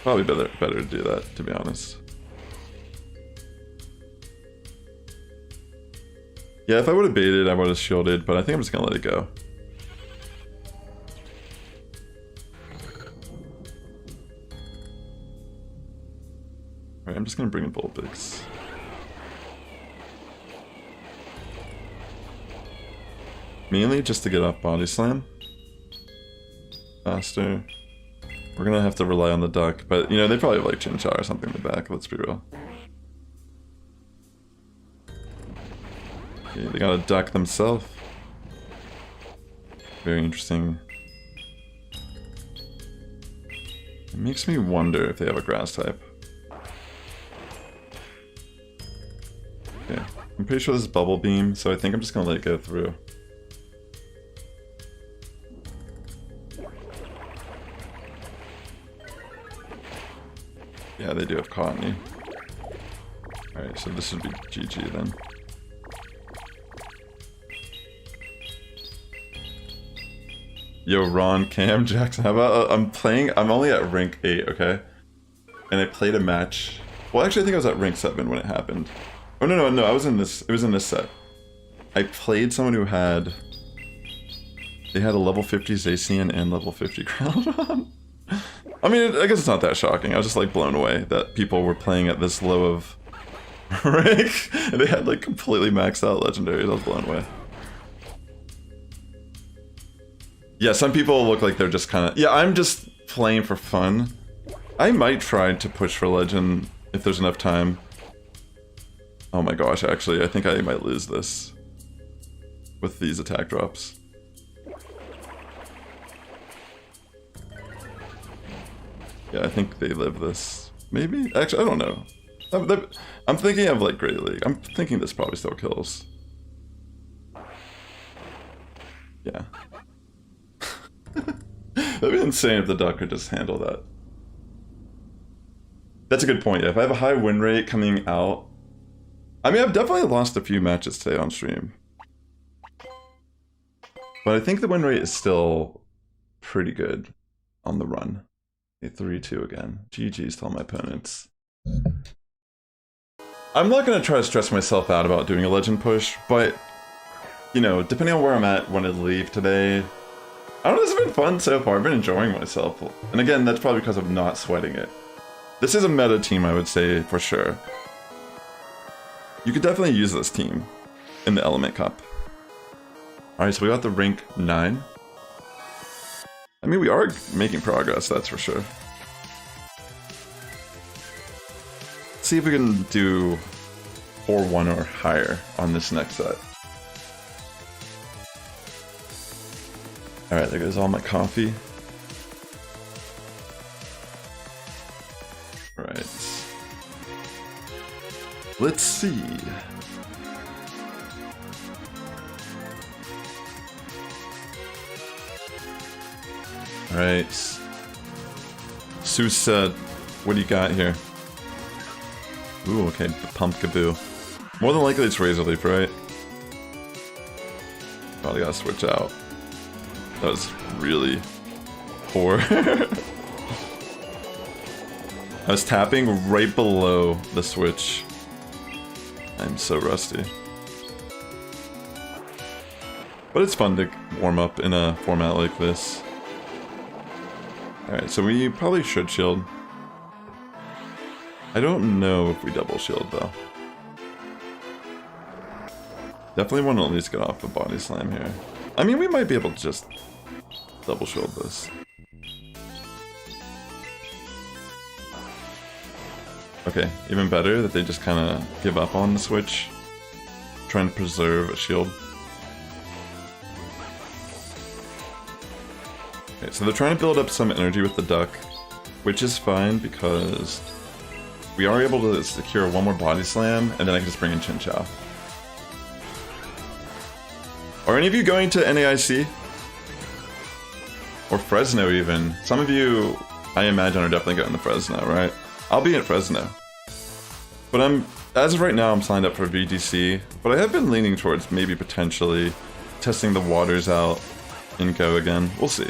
Probably better to do that, to be honest. Yeah, if I would have baited, I would have shielded, but I think I'm just gonna let it go. Alright, I'm just gonna bring in Vulpix. Mainly just to get off Body Slam. Faster. We're gonna have to rely on the duck, but you know, they probably have like Chinchar or something in the back, let's be real. Okay, they got a duck themselves. Very interesting. It makes me wonder if they have a grass type. Okay, I'm pretty sure this is Bubble Beam, so I think I'm just gonna let it go through. Yeah, they do have Cottony. Alright, so this would be GG then. Yo, Ron, Cam, Jackson, how about, I'm only at rank 8, okay? And I played a match, well actually I think I was at rank 7 when it happened. Oh no, I was in this, it was in this set. I played someone who had, they had a level 50 Zacian and level 50 Groudon. I mean, I guess it's not that shocking. I was just like blown away that people were playing at this low of rank, and they had like completely maxed out legendaries. I was blown away. Yeah, some people look like they're just kind of... Yeah, I'm just playing for fun. I might try to push for legend if there's enough time. Oh my gosh, actually, I think I might lose this with these attack drops. Yeah, I think they live this. Maybe? Actually, I don't know. I'm thinking of like Great League. I'm thinking this probably still kills. Yeah. That'd be insane if the duck could just handle that. That's a good point. Yeah, if I have a high win rate coming out... I mean, I've definitely lost a few matches today on stream. But I think the win rate is still pretty good on the run. 3-2 again. GG's to all my opponents. I'm not going to try to stress myself out about doing a legend push, but, you know, depending on where I'm at when I leave today, I don't know, this has been fun so far. I've been enjoying myself. And again, that's probably because of not sweating it. This is a meta team, I would say, for sure. You could definitely use this team in the Element Cup. Alright, so we got the rank 9. I mean, we are making progress, that's for sure. Let's see if we can do 4-1 or higher on this next set. Alright, there goes all my coffee. Alright. Let's see. Alright. Sousa, what do you got here? Ooh, okay, the Pumpkaboo. More than likely it's Razor Leaf, right? Probably gotta switch out. That was really poor. I was tapping right below the switch. I'm so rusty. But it's fun to warm up in a format like this. Alright, so we probably should shield. I don't know if we double shield though. Definitely want to at least get off the body slam here. I mean, we might be able to just double shield this. Okay, even better that they just kind of give up on the switch. Trying to preserve a shield. Okay, so they're trying to build up some energy with the duck, which is fine because we are able to secure one more body slam, and then I can just bring in Chin Chow. Are any of you going to NAIC? Or Fresno even? Some of you, I imagine, are definitely going to Fresno, right? I'll be at Fresno. But as of right now, I'm signed up for VGC, but I have been leaning towards maybe potentially testing the waters out in Go again. We'll see.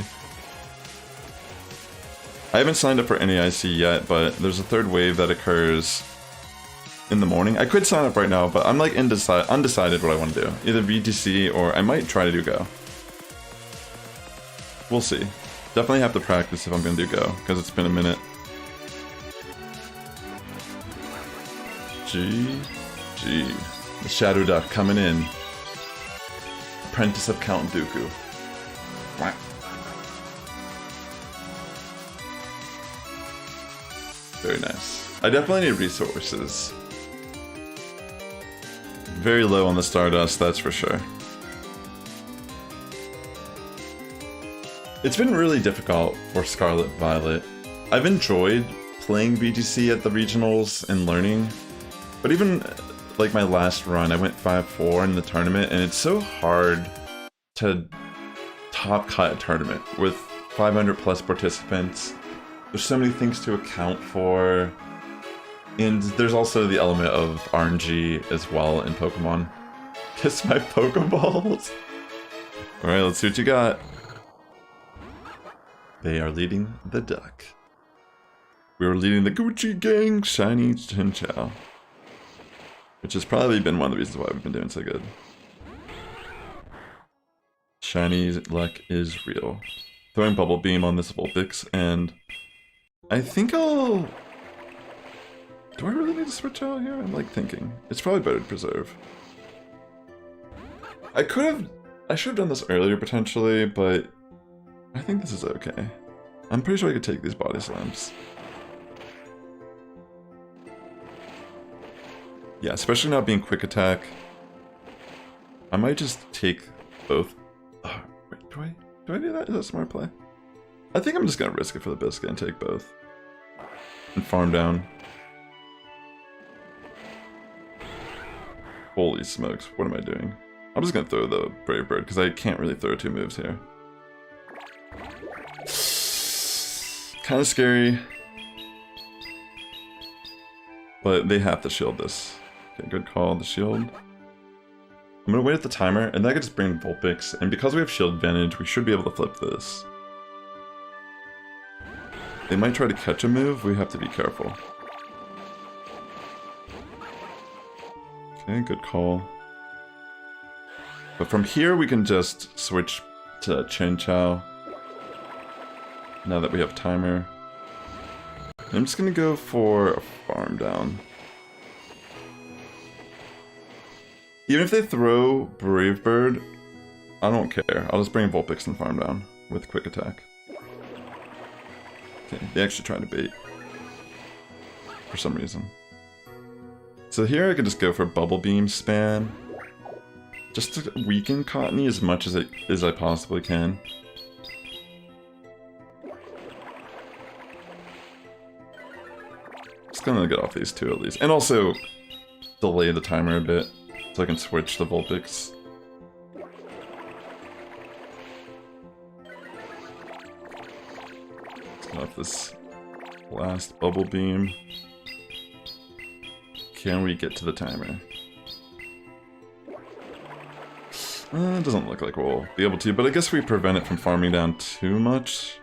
I haven't signed up for NAIC yet, but there's a third wave that occurs in the morning. I could sign up right now, but I'm like undecided what I want to do. Either VGC or I might try to do Go. We'll see. Definitely have to practice if I'm going to do Go, because it's been a minute. G. The Shadow Duck coming in. Apprentice of Count Dooku. Very nice. I definitely need resources. Very low on the Stardust, that's for sure. It's been really difficult for Scarlet Violet. I've enjoyed playing VGC at the regionals and learning, but even like my last run, I went 5-4 in the tournament, and it's so hard to top cut a tournament with 500 plus participants. There's so many things to account for, and there's also the element of RNG as well in Pokemon. Kiss my Pokeballs! Alright, let's see what you got. They are leading the duck. We are leading the Gucci gang, Shiny Chin Chow. Which has probably been one of the reasons why we've been doing so good. Shiny's luck is real. Throwing Bubble Beam on this Vulpix, and I think I'll... Do I really need to switch out here? I'm like thinking. It's probably better to preserve. I should have done this earlier potentially, but I think this is okay. I'm pretty sure I could take these body slams. Yeah, especially not being quick attack. I might just take both. Wait, do I do that? Is that a smart play? I think I'm just gonna risk it for the biscuit and take both. And farm down. Holy smokes, what am I doing? I'm just gonna throw the Brave Bird, because I can't really throw two moves here. Kind of scary. But they have to shield this. Okay, good call, the shield. I'm gonna wait at the timer, and then I can just bring Vulpix, and because we have shield advantage, we should be able to flip this. They might try to catch a move, we have to be careful. Okay, good call. But from here, we can just switch to Chin Chow. Now that we have timer. I'm just gonna go for a farm down. Even if they throw Brave Bird, I don't care. I'll just bring Vulpix and farm down with quick attack. Okay, they actually tried to bait. For some reason. So here I can just go for Bubble Beam spam. Just to weaken Cottony as much as I possibly can. Just gonna get off these two at least. And also delay the timer a bit so I can switch the Vulpix. Let's get off this last Bubble Beam. Can we get to the timer? It doesn't look like we'll be able to, but I guess we prevent it from farming down too much.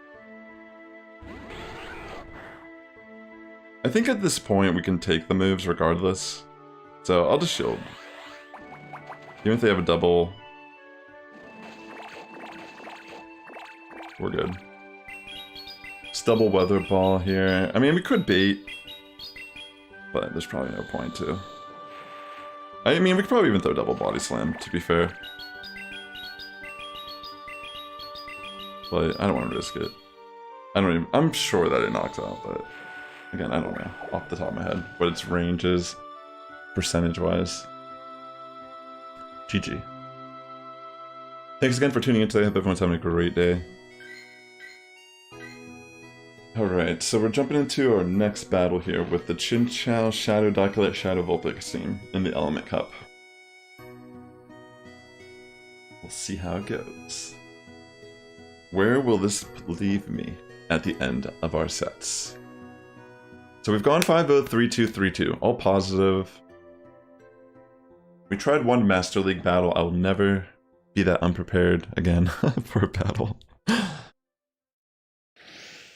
I think at this point we can take the moves regardless. So I'll just shield. Even if they have a double, we're good. Just double Weather Ball here. I mean, we could bait, but there's probably no point to. I mean, we could probably even throw double body slam, to be fair. But I don't want to risk it. I'm sure that it knocks out, but again, I don't know off the top of my head what its range is, percentage-wise. GG. Thanks again for tuning in today. I hope everyone's having a great day. Alright, so we're jumping into our next battle here with the Chinchou Shadow Dicolette Shadow Vulpix team in the Element Cup. We'll see how it goes. Where will this leave me at the end of our sets? So we've gone 5-0, 3-2, 3-2, all positive. We tried one Master League battle. I will never be that unprepared again for a battle.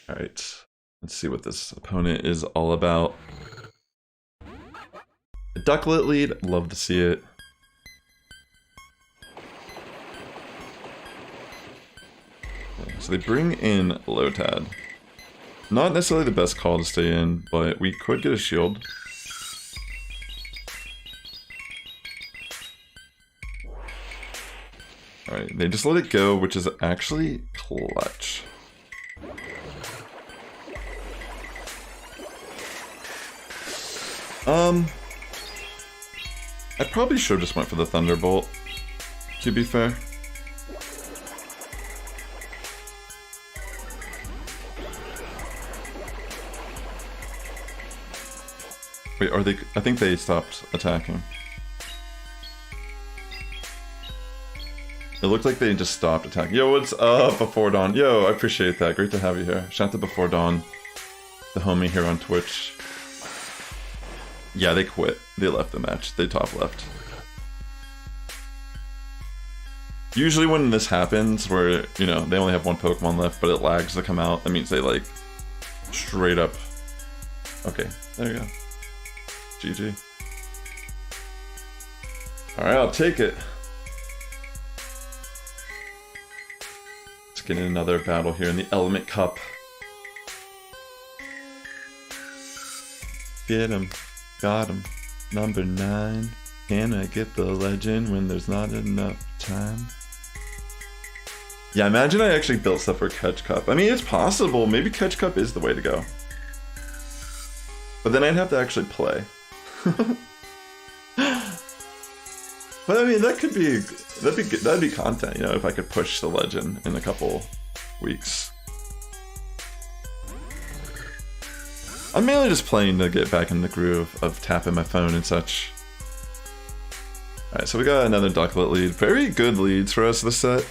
Alright, let's see what this opponent is all about. A Ducklet lead, love to see it. So they bring in Lotad. Not necessarily the best call to stay in, but we could get a shield. Alright, they just let it go, which is actually clutch. I probably should have just went for the Thunderbolt, to be fair. Wait, are they? I think they stopped attacking. It looked like they just stopped attacking. Yo, what's up, Before Dawn? Yo, I appreciate that. Great to have you here. Shout out to Before Dawn, the homie here on Twitch. Yeah, they quit. They left the match. They top left. Usually when this happens, where, you know, they only have one Pokemon left, but it lags to come out, that means they, like, straight up... Okay, there you go. GG. Alright, I'll take it. Let's get in another battle here in the Element Cup. Get him. Got him. Number 9. Can I get the legend when there's not enough time? Yeah, imagine I actually built stuff for Catch Cup. I mean, it's possible. Maybe Catch Cup is the way to go. But then I'd have to actually play. But I mean, that could be... That'd be content, you know, if I could push the legend in a couple weeks. I'm mainly just playing to get back in the groove of tapping my phone and such. Alright, so we got another Ducklet lead. Very good leads for us this set.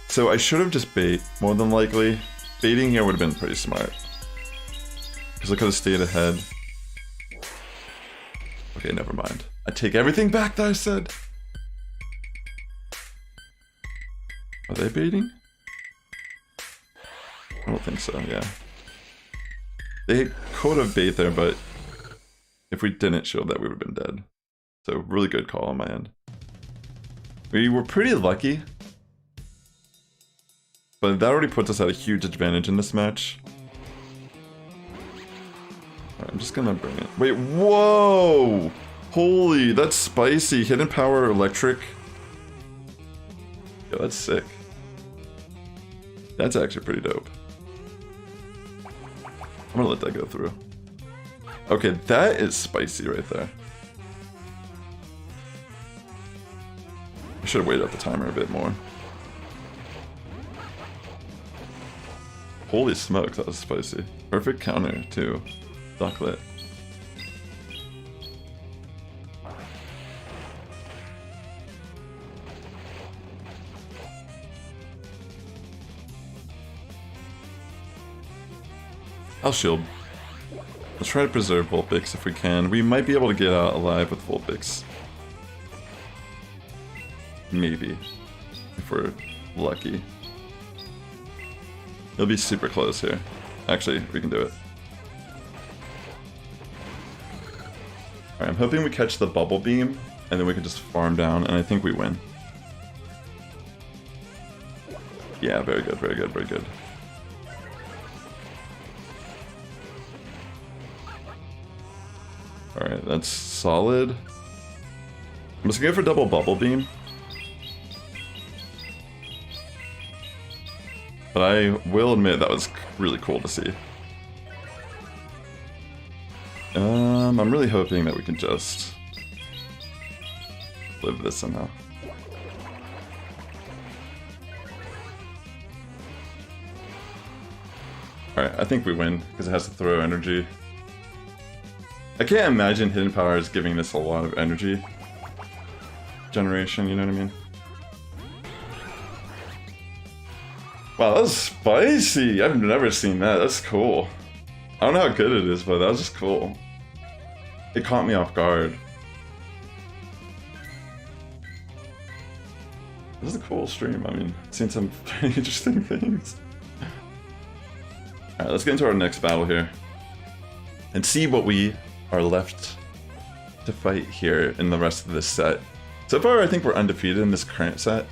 So I should have just bait, more than likely. Baiting here would have been pretty smart. Because I could have stayed ahead. Okay, never mind. I take everything back that I said. Are they baiting? I don't think so, yeah. They could have bait there, but if we didn't show that, we would have been dead. So, really good call on my end. We were pretty lucky. But that already puts us at a huge advantage in this match. Alright, I'm just gonna bring it. Wait, whoa! Holy, that's spicy. Hidden Power Electric. Yo, that's sick. That's actually pretty dope. I'm gonna let that go through. Okay, that is spicy right there. I should have waited up the timer a bit more. Holy smokes, that was spicy. Perfect counter to Ducklet. I'll shield. Let's try to preserve Vulpix if we can. We might be able to get out alive with Vulpix. Maybe. If we're lucky. It'll be super close here. Actually, we can do it. Alright, I'm hoping we catch the Bubble Beam, and then we can just farm down, and I think we win. Yeah, very good, very good, very good. Alright, that's solid. I'm just gonna go for double bubble beam. But I will admit that was really cool to see. I'm really hoping that we can just live this somehow. Alright, I think we win, because it has to throw energy. I can't imagine Hidden Power is giving this a lot of energy generation, you know what I mean? Wow, that was spicy! I've never seen that, that's cool. I don't know how good it is, but that was just cool. It caught me off guard. This is a cool stream, I mean, I've seen some very interesting things. Alright, let's get into our next battle here. And see what we are left to fight here in the rest of this set. So far, I think we're undefeated in this current set.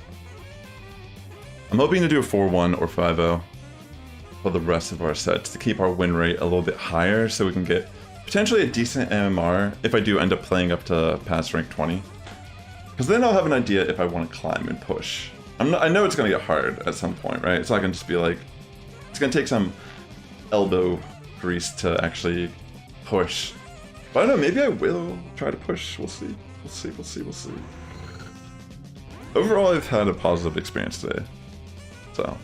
I'm hoping to do a 4-1 or 5-0 for the rest of our sets to keep our win rate a little bit higher so we can get potentially a decent MMR if I do end up playing up to past rank 20. Because then I'll have an idea if I want to climb and push. I know it's going to get hard at some point, right? It's not going to just be like... It's going to take some elbow grease to actually push. But I don't know, maybe I will try to push. We'll see. We'll see, we'll see, we'll see. Overall, I've had a positive experience today. So,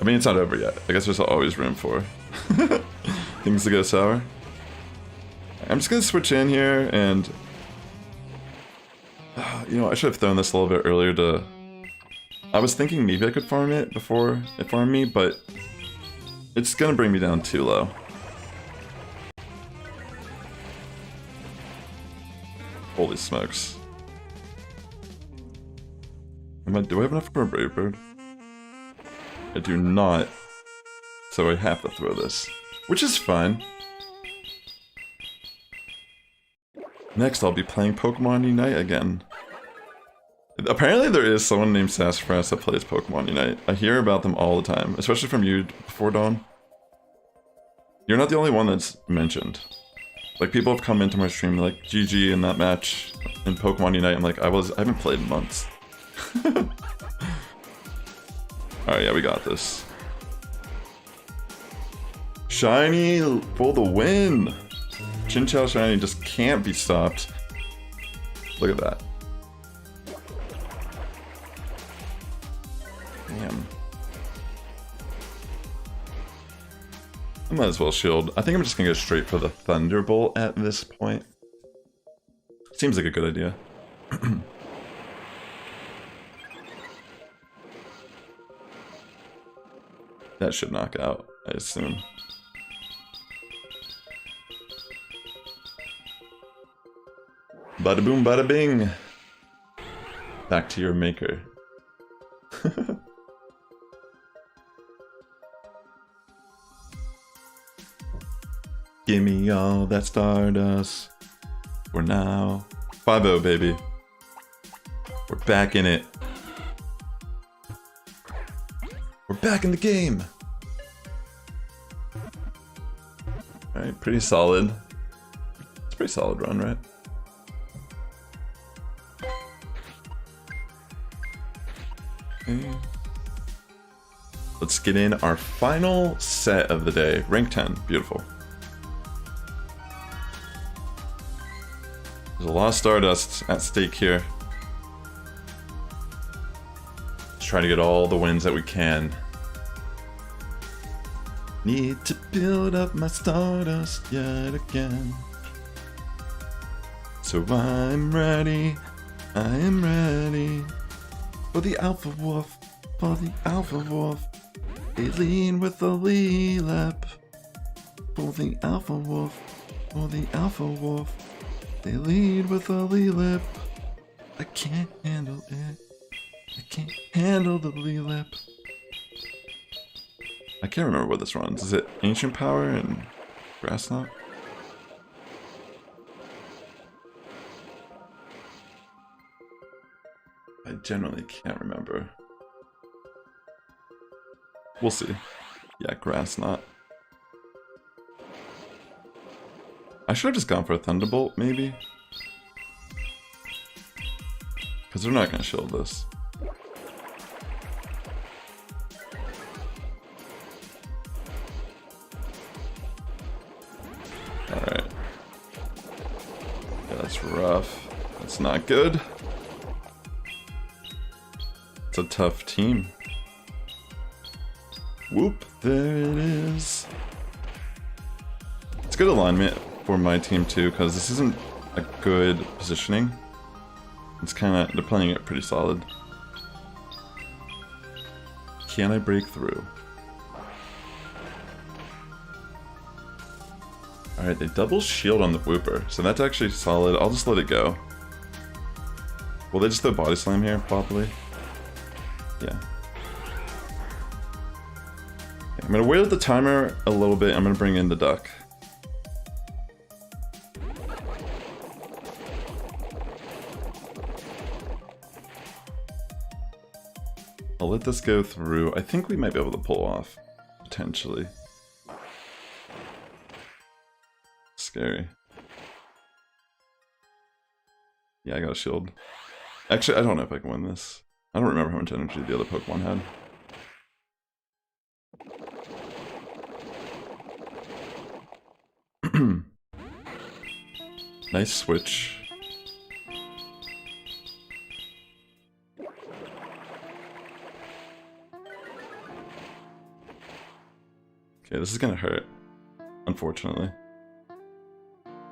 I mean, it's not over yet. I guess there's always room for things to go sour. I'm just gonna switch in here and... you know, I should have thrown this a little bit earlier to... I was thinking maybe I could farm it before it farmed me, but it's gonna bring me down too low. Holy smokes. Do I have enough for a Brave Bird? I do not. So I have to throw this. Which is fine. Next, I'll be playing Pokemon Unite again. Apparently there is someone named Sassifrass that plays Pokemon Unite. I hear about them all the time, especially from you before Dawn. You're not the only one that's mentioned. Like, people have come into my stream like, GG in that match in Pokemon Unite. I'm like, I haven't played in months. Alright, yeah, we got this. Shiny for the win! Chinchou Shiny just can't be stopped. Look at that. Damn. I might as well shield. I think I'm just gonna go straight for the Thunderbolt at this point. Seems like a good idea. That should knock out, I assume. Bada boom, bada bing. Back to your maker. Give me all that Stardust. For now. 5-0, baby. We're back in it. We're back in the game. Alright, pretty solid. It's a pretty solid run, right? Okay. Let's get in our final set of the day. Rank 10. Beautiful. There's a lot of Stardust at stake here. Let's try to get all the wins that we can. Need to build up my Stardust yet again. So I'm ready. I am ready. For the Alpha Wolf. For the Alpha Wolf. They lean with the Lilep. For the Alpha Wolf. For the Alpha Wolf. They lead with a Lilip. I can't handle it. I can't handle the Lilip. I can't remember what this runs. Is it Ancient Power and Grass Knot? I generally can't remember. We'll see. Yeah, Grass Knot. I should have just gone for a Thunderbolt, maybe? Because they're not going to shield this. Alright. Yeah, that's rough. That's not good. It's a tough team. Whoop, there it is. It's good alignment for my team too, because this isn't a good positioning. It's kind of, they're playing it pretty solid. Can I break through? Alright, they double shield on the Whooper, so that's actually solid. I'll just let it go. Will they just throw Body Slam here, probably? Yeah. I'm gonna wait at the timer a little bit. I'm gonna bring in the Duck. I'll let this go through. I think we might be able to pull off, potentially. Scary. Yeah, I got a shield. Actually, I don't know if I can win this. I don't remember how much energy the other Pokemon had. Nice switch. Okay, this is gonna hurt, unfortunately.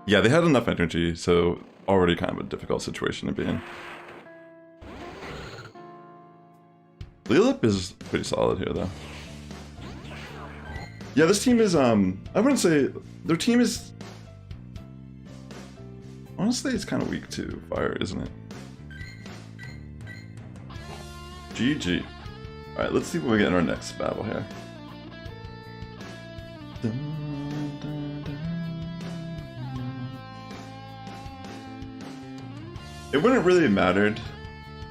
Yeah, they had enough energy, so already kind of a difficult situation to be in. Lilip is pretty solid here, though. Yeah, this team is, I wouldn't say, their team is, honestly, it's kind of weak to fire, isn't it? GG. Alright, let's see what we get in our next battle here. It wouldn't really have mattered,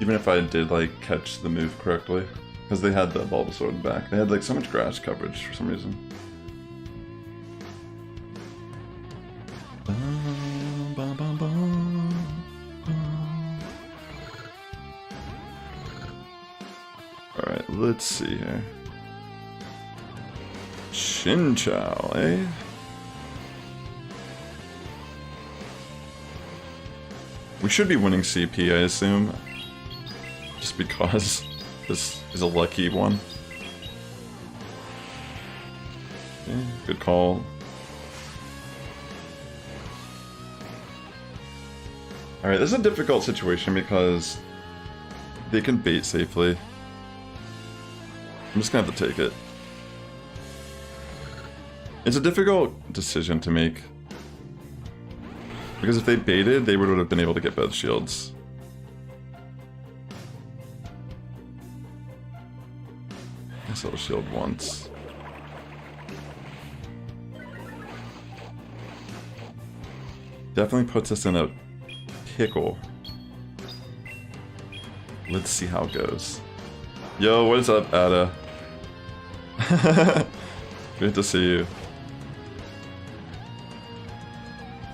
even if I did, like, catch the move correctly, because they had the Bulbasaur back. They had, like, so much grass coverage for some reason. Alright, let's see here. Chinchou, eh? We should be winning CP, I assume. Just because this is a lucky one. Okay, good call. Alright, this is a difficult situation because they can bait safely. I'm just gonna have to take it. It's a difficult decision to make. Because if they baited, they would have been able to get both shields. I guess I'll shield once. Definitely puts us in a pickle. Let's see how it goes. Yo, what is up, Ada? Good to see you.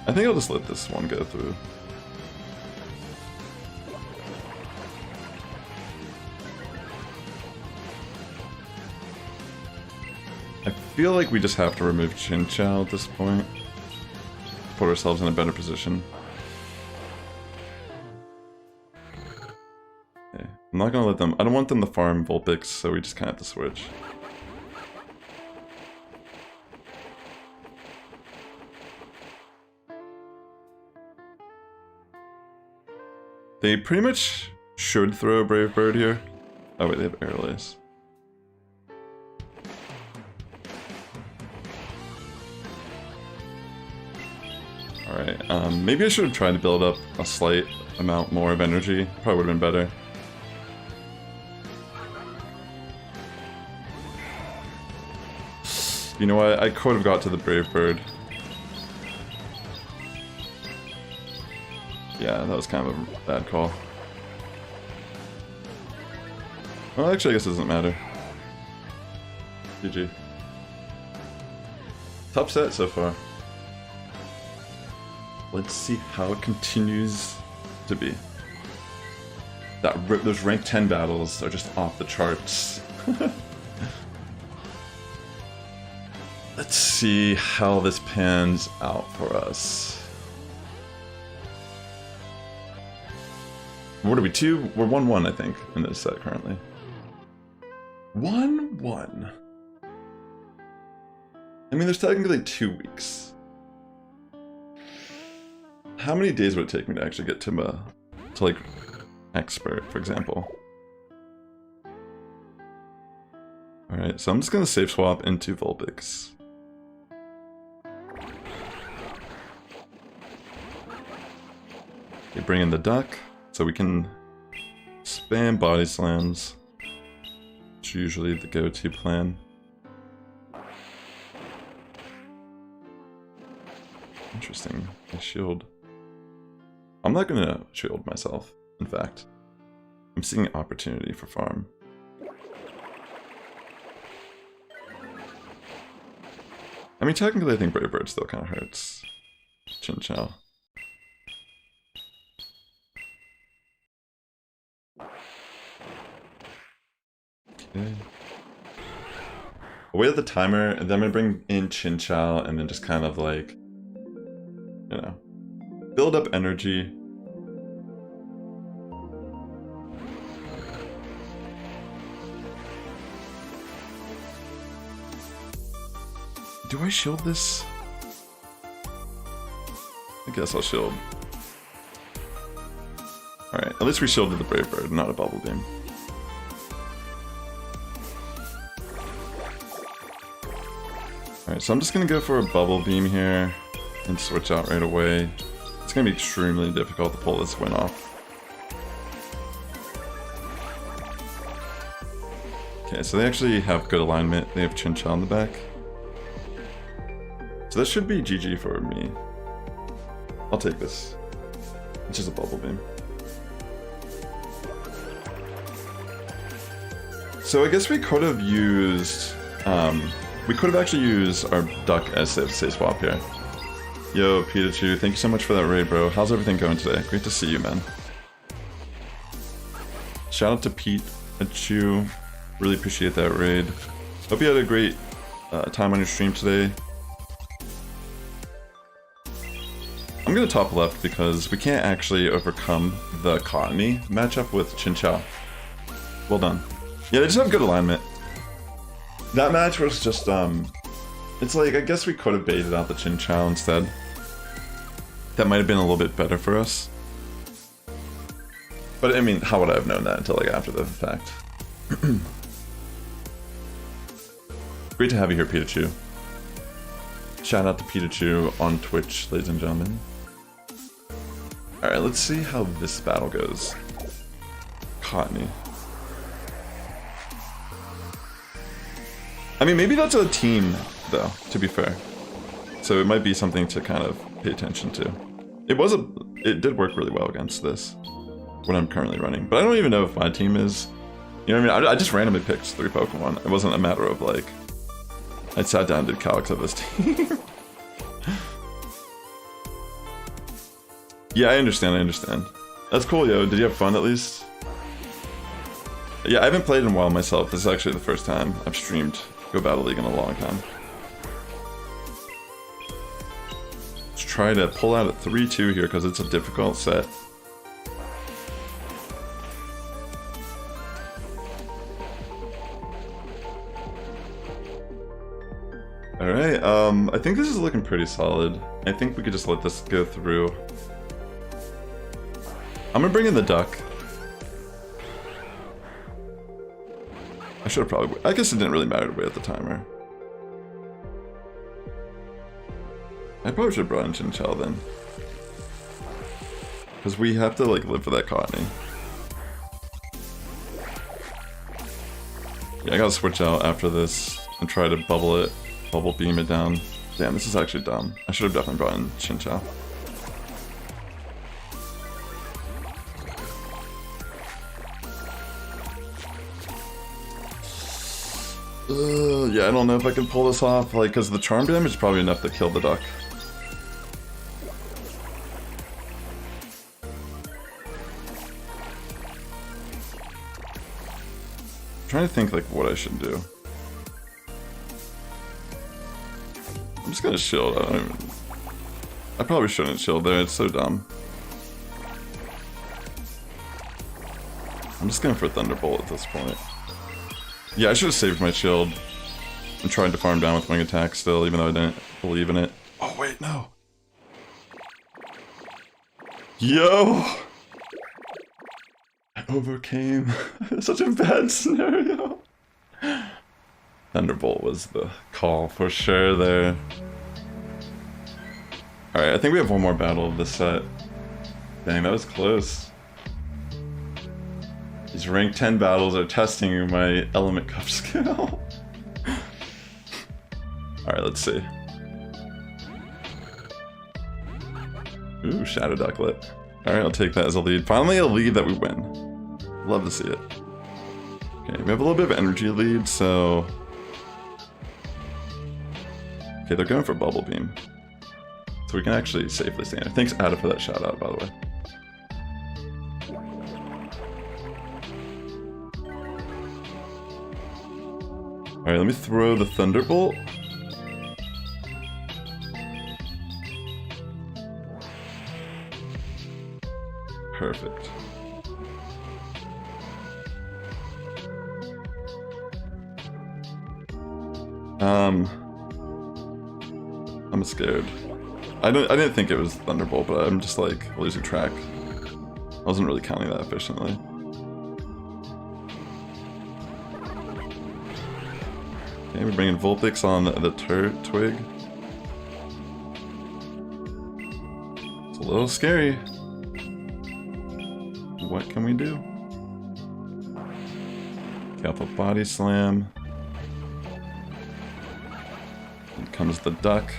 I think I'll just let this one go through. I feel like we just have to remove Chinchou at this point. Put ourselves in a better position. Okay. I'm not gonna let them. I don't want them to farm Vulpix, so we just kind of have to switch. They pretty much should throw a Brave Bird here. Oh wait, they have Airlace. Alright, maybe I should have tried to build up a slight amount more of energy. Probably would have been better. You know what, I could have got to the Brave Bird. Yeah, that was kind of a bad call. Well, actually, I guess it doesn't matter. GG. Top set so far. Let's see how it continues to be. Those rank 10 battles are just off the charts. Let's see how this pans out for us. What are we, 2? We're 1-1, I think, in this set currently. 1-1. I mean, there's technically 2 weeks. How many days would it take me to actually get to like, expert, for example? Alright, so I'm just gonna save swap into Vulpix. Okay, bring in the duck, so we can spam body slams. It's usually the go-to plan. Interesting. I shield. I'm not gonna shield myself, in fact. I'm seeing opportunity for farm. I mean, technically I think Brave Bird still kind of hurts. Chinchou. Okay. I'll wait at the timer, and then I'm gonna bring in Chinchou, and then just kind of like, you know, build up energy. Do I shield this? I guess I'll shield. Alright, at least we shielded the Brave Bird, not a Bubble Beam. Alright, so I'm just gonna go for a Bubble Beam here and switch out right away. It's gonna be extremely difficult to pull this win off. Okay, so they actually have good alignment. They have Chinchou on the back. So this should be GG for me. I'll take this. It's just a Bubble Beam. So I guess we could have used... we could have actually used our duck as safe swap here. Yo, Pikachu, thank you so much for that raid, bro. How's everything going today? Great to see you, man. Shout out to Pikachu. Really appreciate that raid. Hope you had a great time on your stream today. I'm gonna top left because we can't actually overcome the Cottony matchup with Chinchou. Well done. Yeah, they just have good alignment. That match was just, it's like, I guess we could have baited out the Chinchou instead. That might have been a little bit better for us. But I mean, how would I have known that until like after the fact? Great to have you here, Pikachu. Shout out to Pikachu on Twitch, ladies and gentlemen. Alright, let's see how this battle goes. Cottony. I mean, maybe that's a team, though, to be fair. So it might be something to kind of pay attention to. It did work really well against this, what I'm currently running. But I don't even know if my team is... You know what I mean? I just randomly picked 3 Pokemon. It wasn't a matter of, like... I sat down and did calcs of this team. Yeah, I understand. That's cool, yo. Did you have fun, at least? Yeah, I haven't played in a while myself. This is actually the first time I've streamed Go Battle League in a long time. Let's try to pull out a 3-2 here, because it's a difficult set. Alright, I think this is looking pretty solid. I think we could just let this go through. I'm gonna bring in the duck. I should have probably... I guess it didn't really matter to wait at the timer. I probably should have brought in Chinchou then. Because we have to, like, live for that Cottony. Yeah, I gotta switch out after this and try to bubble beam it down. Damn, this is actually dumb. I should have definitely brought in Chinchou. Yeah, I don't know if I can pull this off, like, because the charm damage is probably enough to kill the duck. trying to think like what I should do. I'm just gonna shield. I probably shouldn't shield there. It's so dumb. I'm just going for Thunderbolt at this point. Yeah, I should have saved my shield and tried to farm down with Wing Attack still, even though I didn't believe in it. Oh wait, no. Yo! I overcame such a bad scenario. Thunderbolt was the call for sure there. Alright, I think we have one more battle of this set. Dang, that was close. These rank 10 battles are testing my Element Cup skill. Alright, let's see. Ooh, Shadow Ducklet. Alright, I'll take that as a lead. Finally a lead that we win. Love to see it. Okay, we have a little bit of energy lead, so... Okay, they're going for Bubble Beam. So we can actually safely stand. Thanks, Ada, for that shout out, by the way. Alright, let me throw the Thunderbolt. Perfect. I'm scared. I didn't think it was Thunderbolt, but I'm just like losing track. I wasn't really counting that efficiently. Okay, we're bringing Vulpix on the Twig. It's a little scary. What can we do? Okay, Alpha Body Slam. Here comes the duck.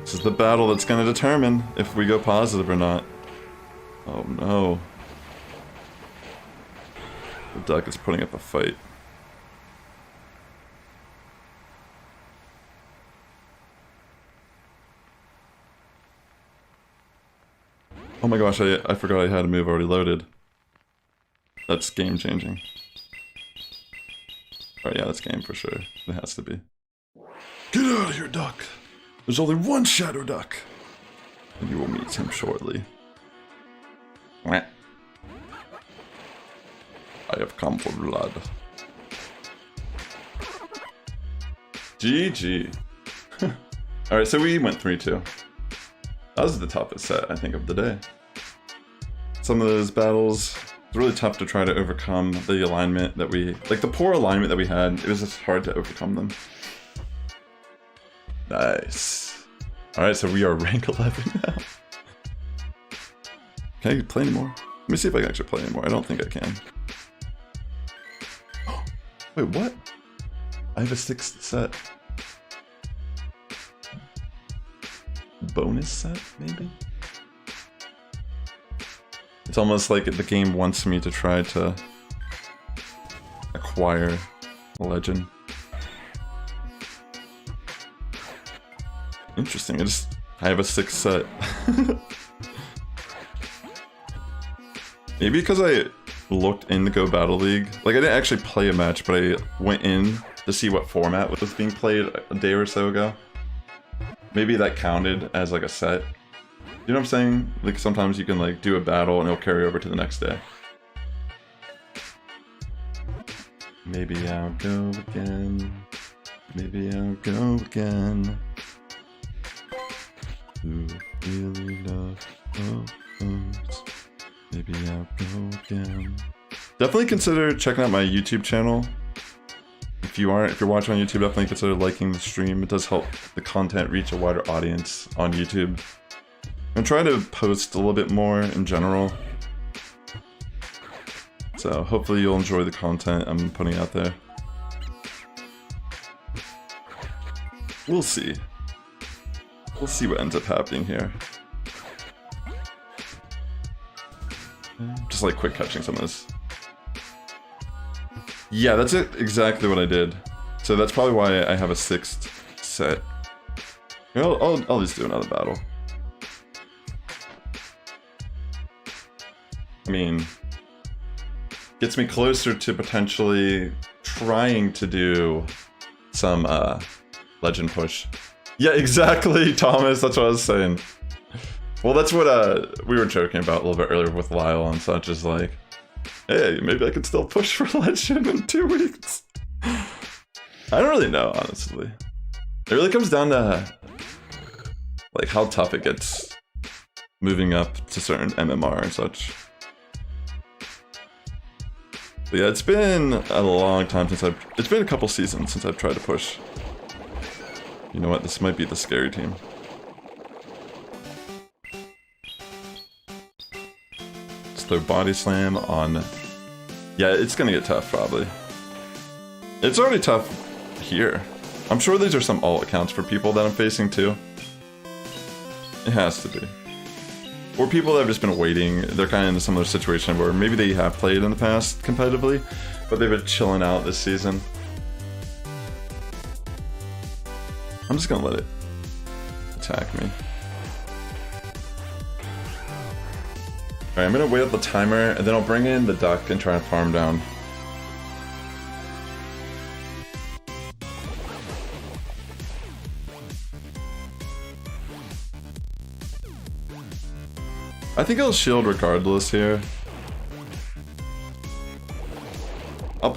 This is the battle that's going to determine if we go positive or not. Oh no. The duck is putting up a fight. Oh my gosh, I forgot I had a move already loaded. That's game changing. Alright, yeah, that's game for sure. It has to be. Get out of here, duck! There's only one Shadow Duck! And you will meet him shortly. I have come for blood. GG. Alright, so we went 3-2. That was the toughest set, I think, of the day. Some of those battles, it's really tough to try to overcome the alignment that we... Like, the poor alignment that we had, it was just hard to overcome them. Nice. Alright, so we are rank 11 now. Can I play anymore? Let me see if I can actually play anymore. I don't think I can. Wait, what? I have a 6th set. Bonus set, maybe? It's almost like the game wants me to try to acquire a legend. Interesting, I have a 6th set. Maybe because I looked in the Go Battle League. Like, I didn't actually play a match, but I went in to see what format was being played a day or so ago. Maybe that counted as like a set. You know what I'm saying? Like, sometimes you can like do a battle and it'll carry over to the next day. Maybe I'll go again. Maybe I'll go again. Who really love Pokemon's? Maybe I'll go again. Definitely consider checking out my YouTube channel. If you're watching on YouTube, definitely consider liking the stream. It does help the content reach a wider audience on YouTube. I'm trying to post a little bit more in general. So hopefully you'll enjoy the content I'm putting out there. We'll see. We'll see what ends up happening here. Just like quick catching some of this. Yeah, that's it. Exactly what I did. So that's probably why I have a 6th set. I'll just do another battle. I mean, gets me closer to potentially trying to do some legend push. Yeah, exactly, Thomas, that's what I was saying. Well, that's what we were joking about a little bit earlier with Lyle and such, is like, hey, maybe I could still push for legend in 2 weeks. I don't really know, honestly. It really comes down to like how tough it gets moving up to certain MMR and such. But yeah, it's been a long time since it's been a couple seasons since I've tried to push. You know what, this might be the scary team. Let's throw body slam on. Yeah, it's gonna get tough probably. It's already tough here. I'm sure these are some alt accounts for people that I'm facing too. It has to be. Or people that have just been waiting. They're kind of in a similar situation where maybe they have played in the past competitively, but they've been chilling out this season. I'm just gonna let it attack me. Alright, I'm gonna wait up the timer, and then I'll bring in the duck and try and farm down. I think I'll shield regardless here.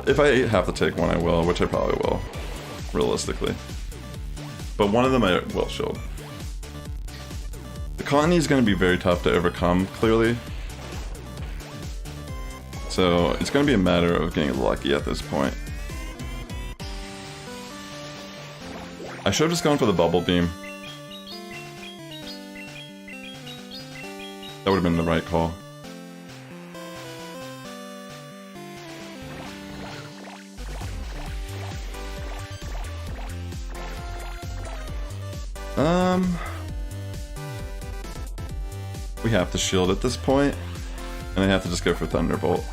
If I have to take one, I will, which I probably will, realistically. But one of them I will shield. The colony is going to be very tough to overcome, clearly. So it's going to be a matter of getting lucky at this point. I should have just gone for the bubble beam. That would have been the right call. We have to shield at this point, and I have to just go for Thunderbolt.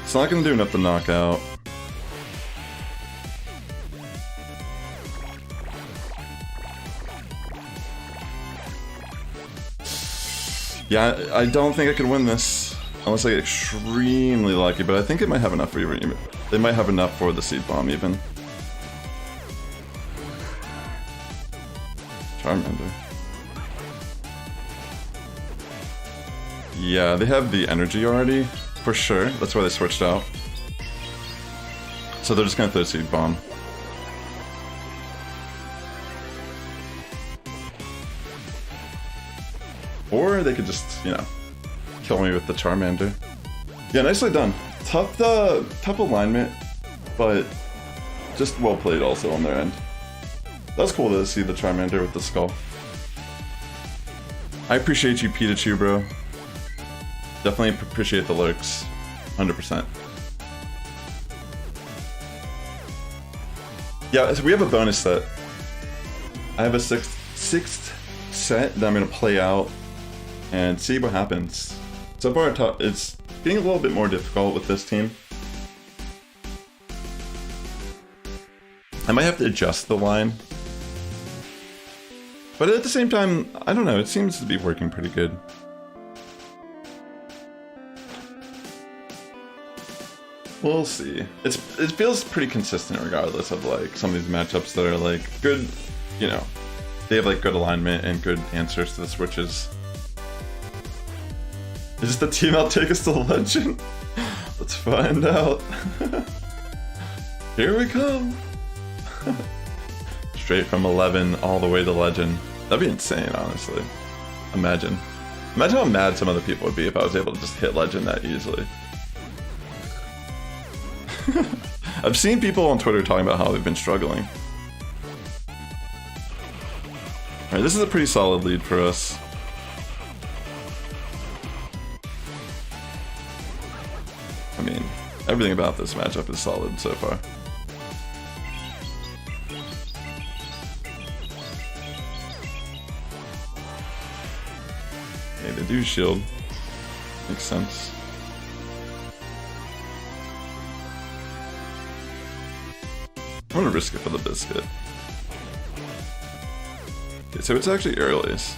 It's not going to do enough to knock out. Yeah, I don't think I could win this unless I get extremely lucky, but I think it might have enough for you. They might have enough for the seed bomb even. Charmander. Yeah, they have the energy already, for sure. That's why they switched out. So they're just gonna throw seed bomb. Or they could just, you know, kill me with the Charmander. Yeah, nicely done. Tough alignment, but just well played also on their end. That was cool to see the Charmander with the skull. I appreciate you, Pikachu, bro. Definitely appreciate the lurks. 100%. Yeah, so we have a bonus set. I have a sixth set that I'm going to play out and see what happens. So far, it's getting a little bit more difficult with this team. I might have to adjust the line. But at the same time, I don't know, it seems to be working pretty good. We'll see. It feels pretty consistent regardless of like some of these matchups that are like good, you know, they have like good alignment and good answers to the switches. Is this the team that'll take us to legend? Let's find out. Here we come. Straight from 11 all the way to legend. That'd be insane, honestly. Imagine how mad some other people would be if I was able to just hit legend that easily. I've seen people on Twitter talking about how they've been struggling. Alright, this is a pretty solid lead for us. I mean, everything about this matchup is solid so far. Okay, they do shield. Makes sense. I'm gonna risk it for the biscuit. Okay, so it's actually earlies.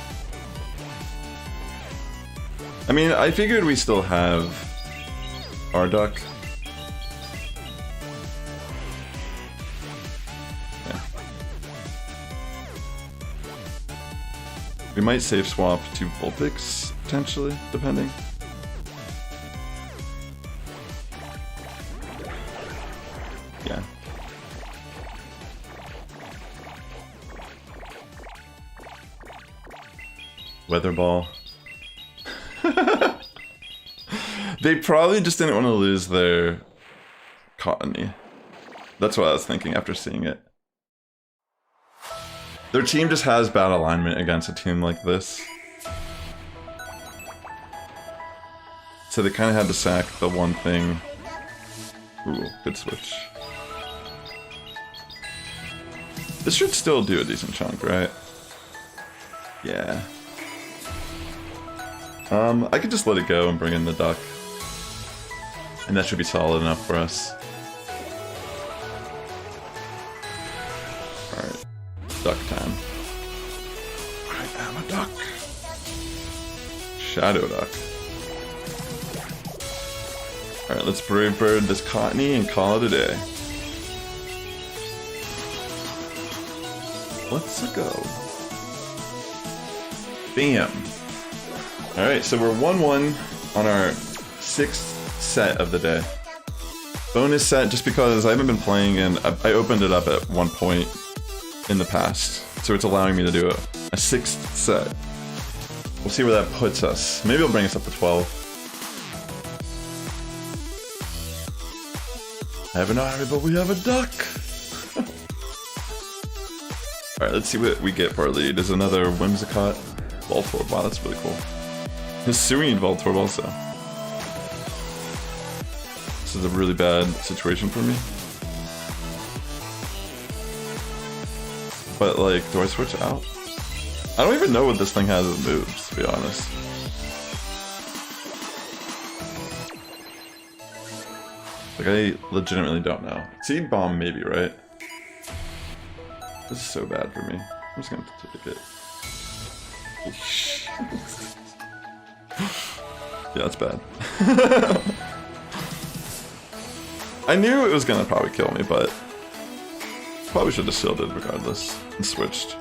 I mean, I figured we still have our duck. Yeah. We might save swap to Vulpix, potentially, depending. Yeah. Weather ball. They probably just didn't want to lose their Cottony. That's what I was thinking after seeing it. Their team just has bad alignment against a team like this. So they kind of had to sack the one thing. Ooh, good switch. This should still do a decent chunk, right? Yeah. I could just let it go and bring in the duck. And that should be solid enough for us. Alright. Duck time. I am a duck. Shadow duck. Alright, let's Brave Bird this Cottony and call it a day. Let's go. Bam. Alright, so we're 1-1 on our 6th set of the day. Bonus set just because I haven't been playing and I opened it up at one point in the past. So it's allowing me to do a 6th set. We'll see where that puts us. Maybe it'll bring us up to 12. I have an army, but we have a duck! Alright, let's see what we get for our lead. There's another Whimsicott Voltorb. Wow, that's really cool. Hisuian Voltorb also. This is a really bad situation for me. But like, do I switch out? I don't even know what this thing has as moves, to be honest. Like, I legitimately don't know. Seed Bomb maybe, right? This is so bad for me. I'm just gonna take it. Yeah, that's bad. I knew it was gonna probably kill me, but probably should have sealed it regardless and switched.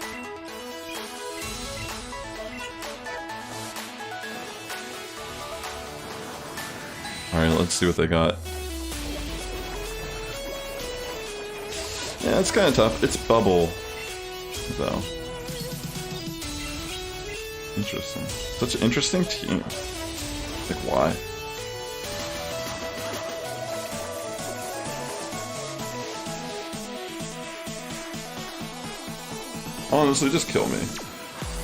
Alright, let's see what they got. Yeah, it's kind of tough. It's Bubble, though. Interesting. Such an interesting team. Like, why? Honestly, just kill me.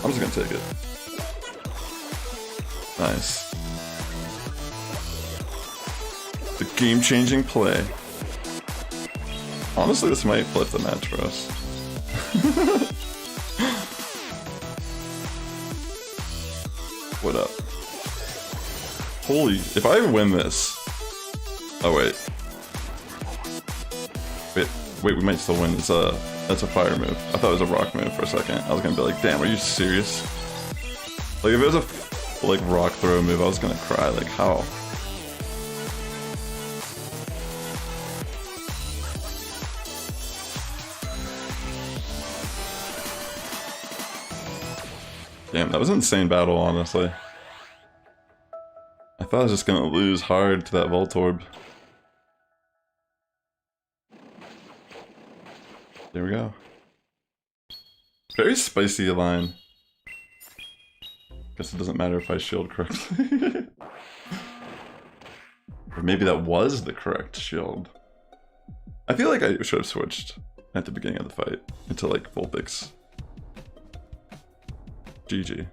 I'm just gonna take it. Nice. The game-changing play. Honestly, this might flip the match for us. What up? Holy, if I win this... Oh, wait. Wait, we might still win. That's a fire move. I thought it was a rock move for a second. I was gonna be like, damn, are you serious? Like, if it was a, like, rock throw move, I was gonna cry. Like, how? Damn, that was an insane battle, honestly. I thought I was just gonna lose hard to that Voltorb. There we go. Very spicy line. Guess it doesn't matter if I shield correctly. Or maybe that was the correct shield. I feel like I should have switched at the beginning of the fight into like Vulpix. GG.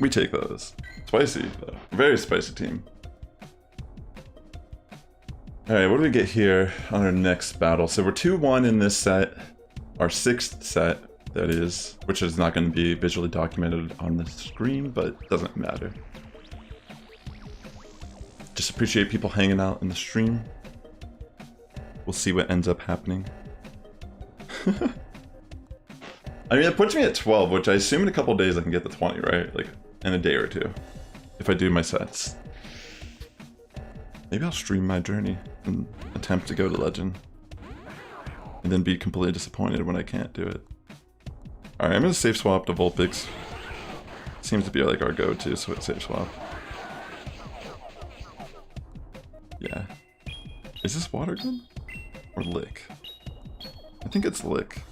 We take those. Spicy, though. Very spicy team. Alright, what do we get here on our next battle? So we're 2-1 in this set. Our 6th set, that is. Which is not going to be visually documented on the screen, but it doesn't matter. Just appreciate people hanging out in the stream. We'll see what ends up happening. I mean, it puts me at 12, which I assume in a couple days I can get the 20, right? Like, in a day or two. If I do my sets. Maybe I'll stream my journey and attempt to go to Legend. And then be completely disappointed when I can't do it. Alright, I'm gonna save swap to Vulpix. Seems to be like our go-to, so it's save swap. Yeah. Is this water gun? Or lick? I think it's lick.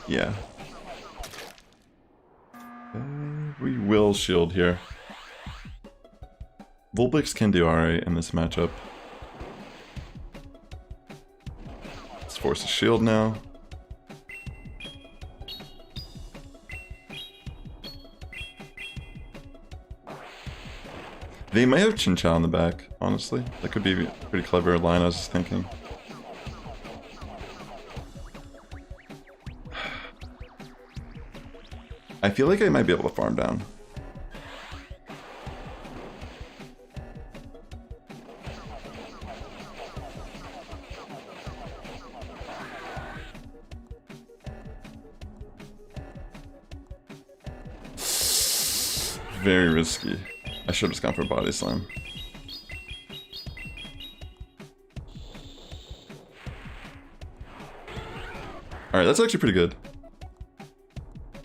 Yeah. We will shield here. Vulpix can do alright in this matchup. Let's force a shield now. They might have Chinchou in the back, honestly. That could be a pretty clever line, I was just thinking. I feel like I might be able to farm down. Very risky. I should have just gone for Body Slam. Alright, that's actually pretty good.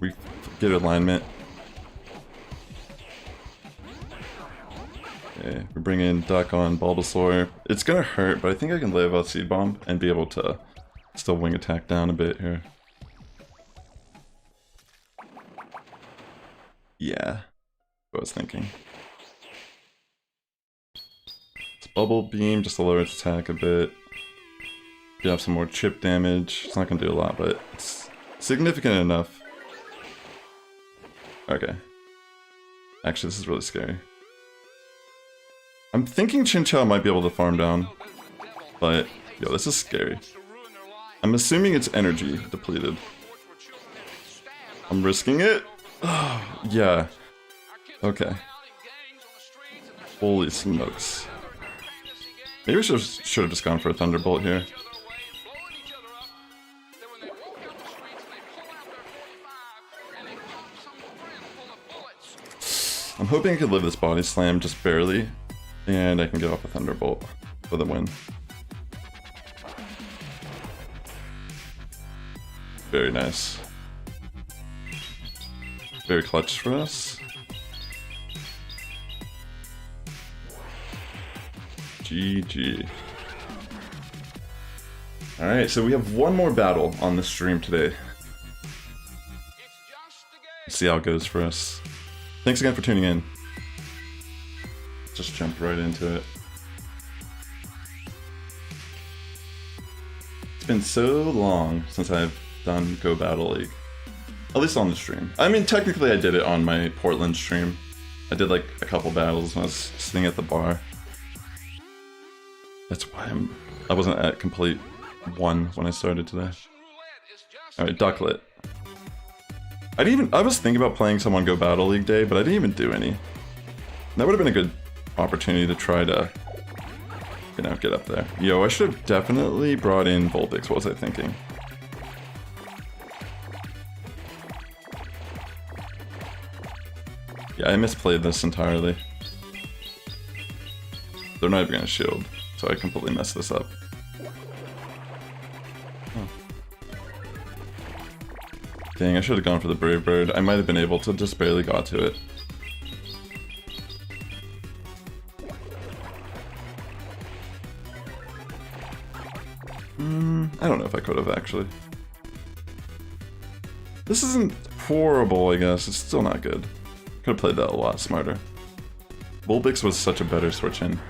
We get alignment. Okay, we bring in Duck on Bulbasaur. It's gonna hurt, but I think I can live out Seed Bomb and be able to still wing attack down a bit here. Yeah, what I was thinking. It's Bubble Beam just to lower its attack a bit. You have some more chip damage. It's not gonna do a lot, but it's significant enough. Okay. Actually, this is really scary. I'm thinking Chinchou might be able to farm down, but yo, this is scary. I'm assuming it's energy depleted. I'm risking it. Oh, yeah. Okay. Holy smokes. Maybe I should have just gone for a Thunderbolt here. I'm hoping I can live this Body Slam just barely, and I can get off a Thunderbolt for the win. Very nice. Very clutch for us. GG. Alright, so we have one more battle on the stream today. Let's see how it goes for us. Thanks again for tuning in. Just jumped right into it. It's been so long since I've done Go Battle League. At least on the stream. I mean, technically I did it on my Portland stream. I did like a couple battles when I was sitting at the bar. That's why I wasn't at complete 1 when I started today. Alright, Ducklet. I was thinking about playing someone Go Battle League Day, but I didn't even do any. That would have been a good opportunity to try to, you know, get up there. Yo, I should have definitely brought in Vulpix, what was I thinking? Yeah, I misplayed this entirely. They're not even gonna shield, so I completely messed this up. Dang, I should have gone for the Brave Bird. I might have been able to, just barely got to it. I don't know if I could have actually. This isn't horrible, I guess. It's still not good. Could have played that a lot smarter. Vulpix was such a better switch in.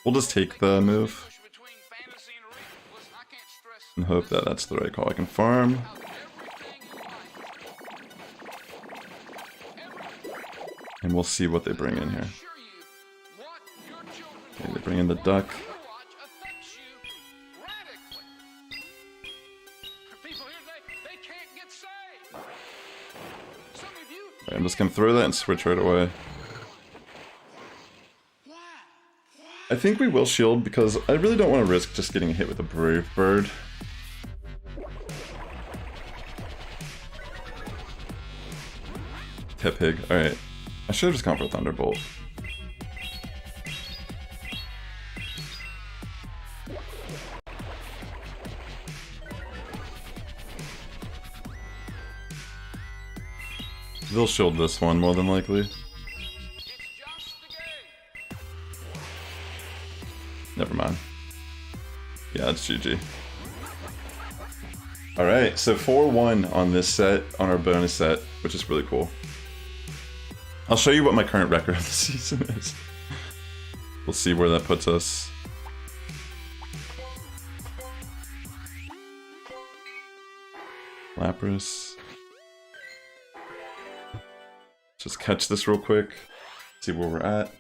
We'll just take the move. And hope that that's the right call. I can farm. And we'll see what they bring in here. Okay, they bring in the Duck. Right, I'm just gonna throw that and switch right away. I think we will shield because I really don't want to risk just getting hit with a Brave Bird. Pig. Alright. I should have just gone for Thunderbolt. They'll shield this one more than likely. Never mind. Yeah, it's GG. Alright, so 4-1 on this set, on our bonus set, which is really cool. I'll show you what my current record of the season is. We'll see where that puts us. Lapras. Just catch this real quick. See where we're at.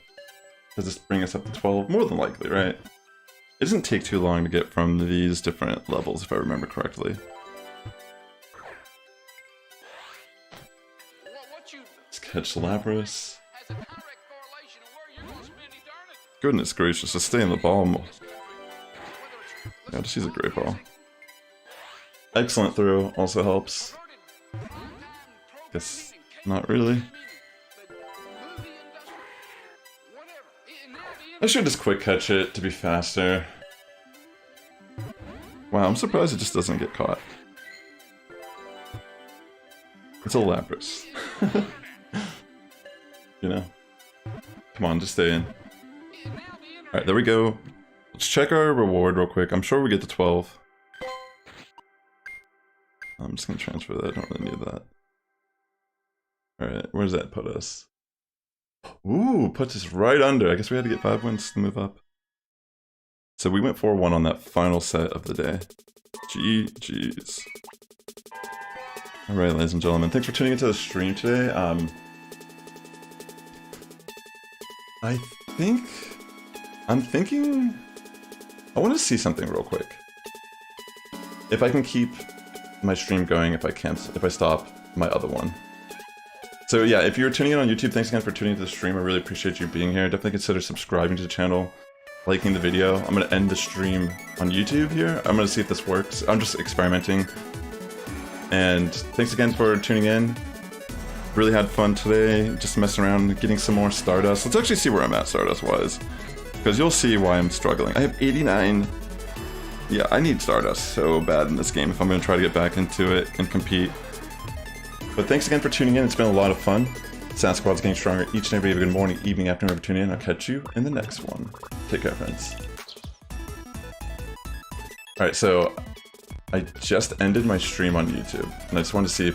Does this bring us up to 12? More than likely, right? It doesn't take too long to get from these different levels, if I remember correctly. Let's catch Lapras. Goodness gracious, just stay in the ball. Yeah, just use a Great Ball. Excellent throw also helps. Guess not really. I should just quick catch it to be faster. Wow, I'm surprised it just doesn't get caught. It's a Lapras. You know? Come on, just stay in. Alright, there we go. Let's check our reward real quick. I'm sure we get to 12. I'm just gonna transfer that, I don't really need that. Alright, where does that put us? Ooh, puts us right under. I guess we had to get 5 wins to move up. So we went 4-1 on that final set of the day. GG's. Alright, ladies and gentlemen, thanks for tuning into the stream today. I'm thinking... I want to see something real quick. If I can keep my stream going, if I stop my other one. So yeah, if you're tuning in on YouTube, thanks again for tuning into the stream. I really appreciate you being here. Definitely consider subscribing to the channel, liking the video. I'm going to end the stream on YouTube here. I'm going to see if this works. I'm just experimenting. And thanks again for tuning in. Really had fun today, just messing around, getting some more Stardust. Let's actually see where I'm at Stardust-wise, because you'll see why I'm struggling. I have 89. Yeah, I need Stardust so bad in this game if I'm going to try to get back into it and compete. But thanks again for tuning in. It's been a lot of fun. Sass Squad's getting stronger each and every day. Good morning, evening, afternoon, for tuning in. I'll catch you in the next one. Take care, friends. Alright, so I just ended my stream on YouTube, and I just wanted to see if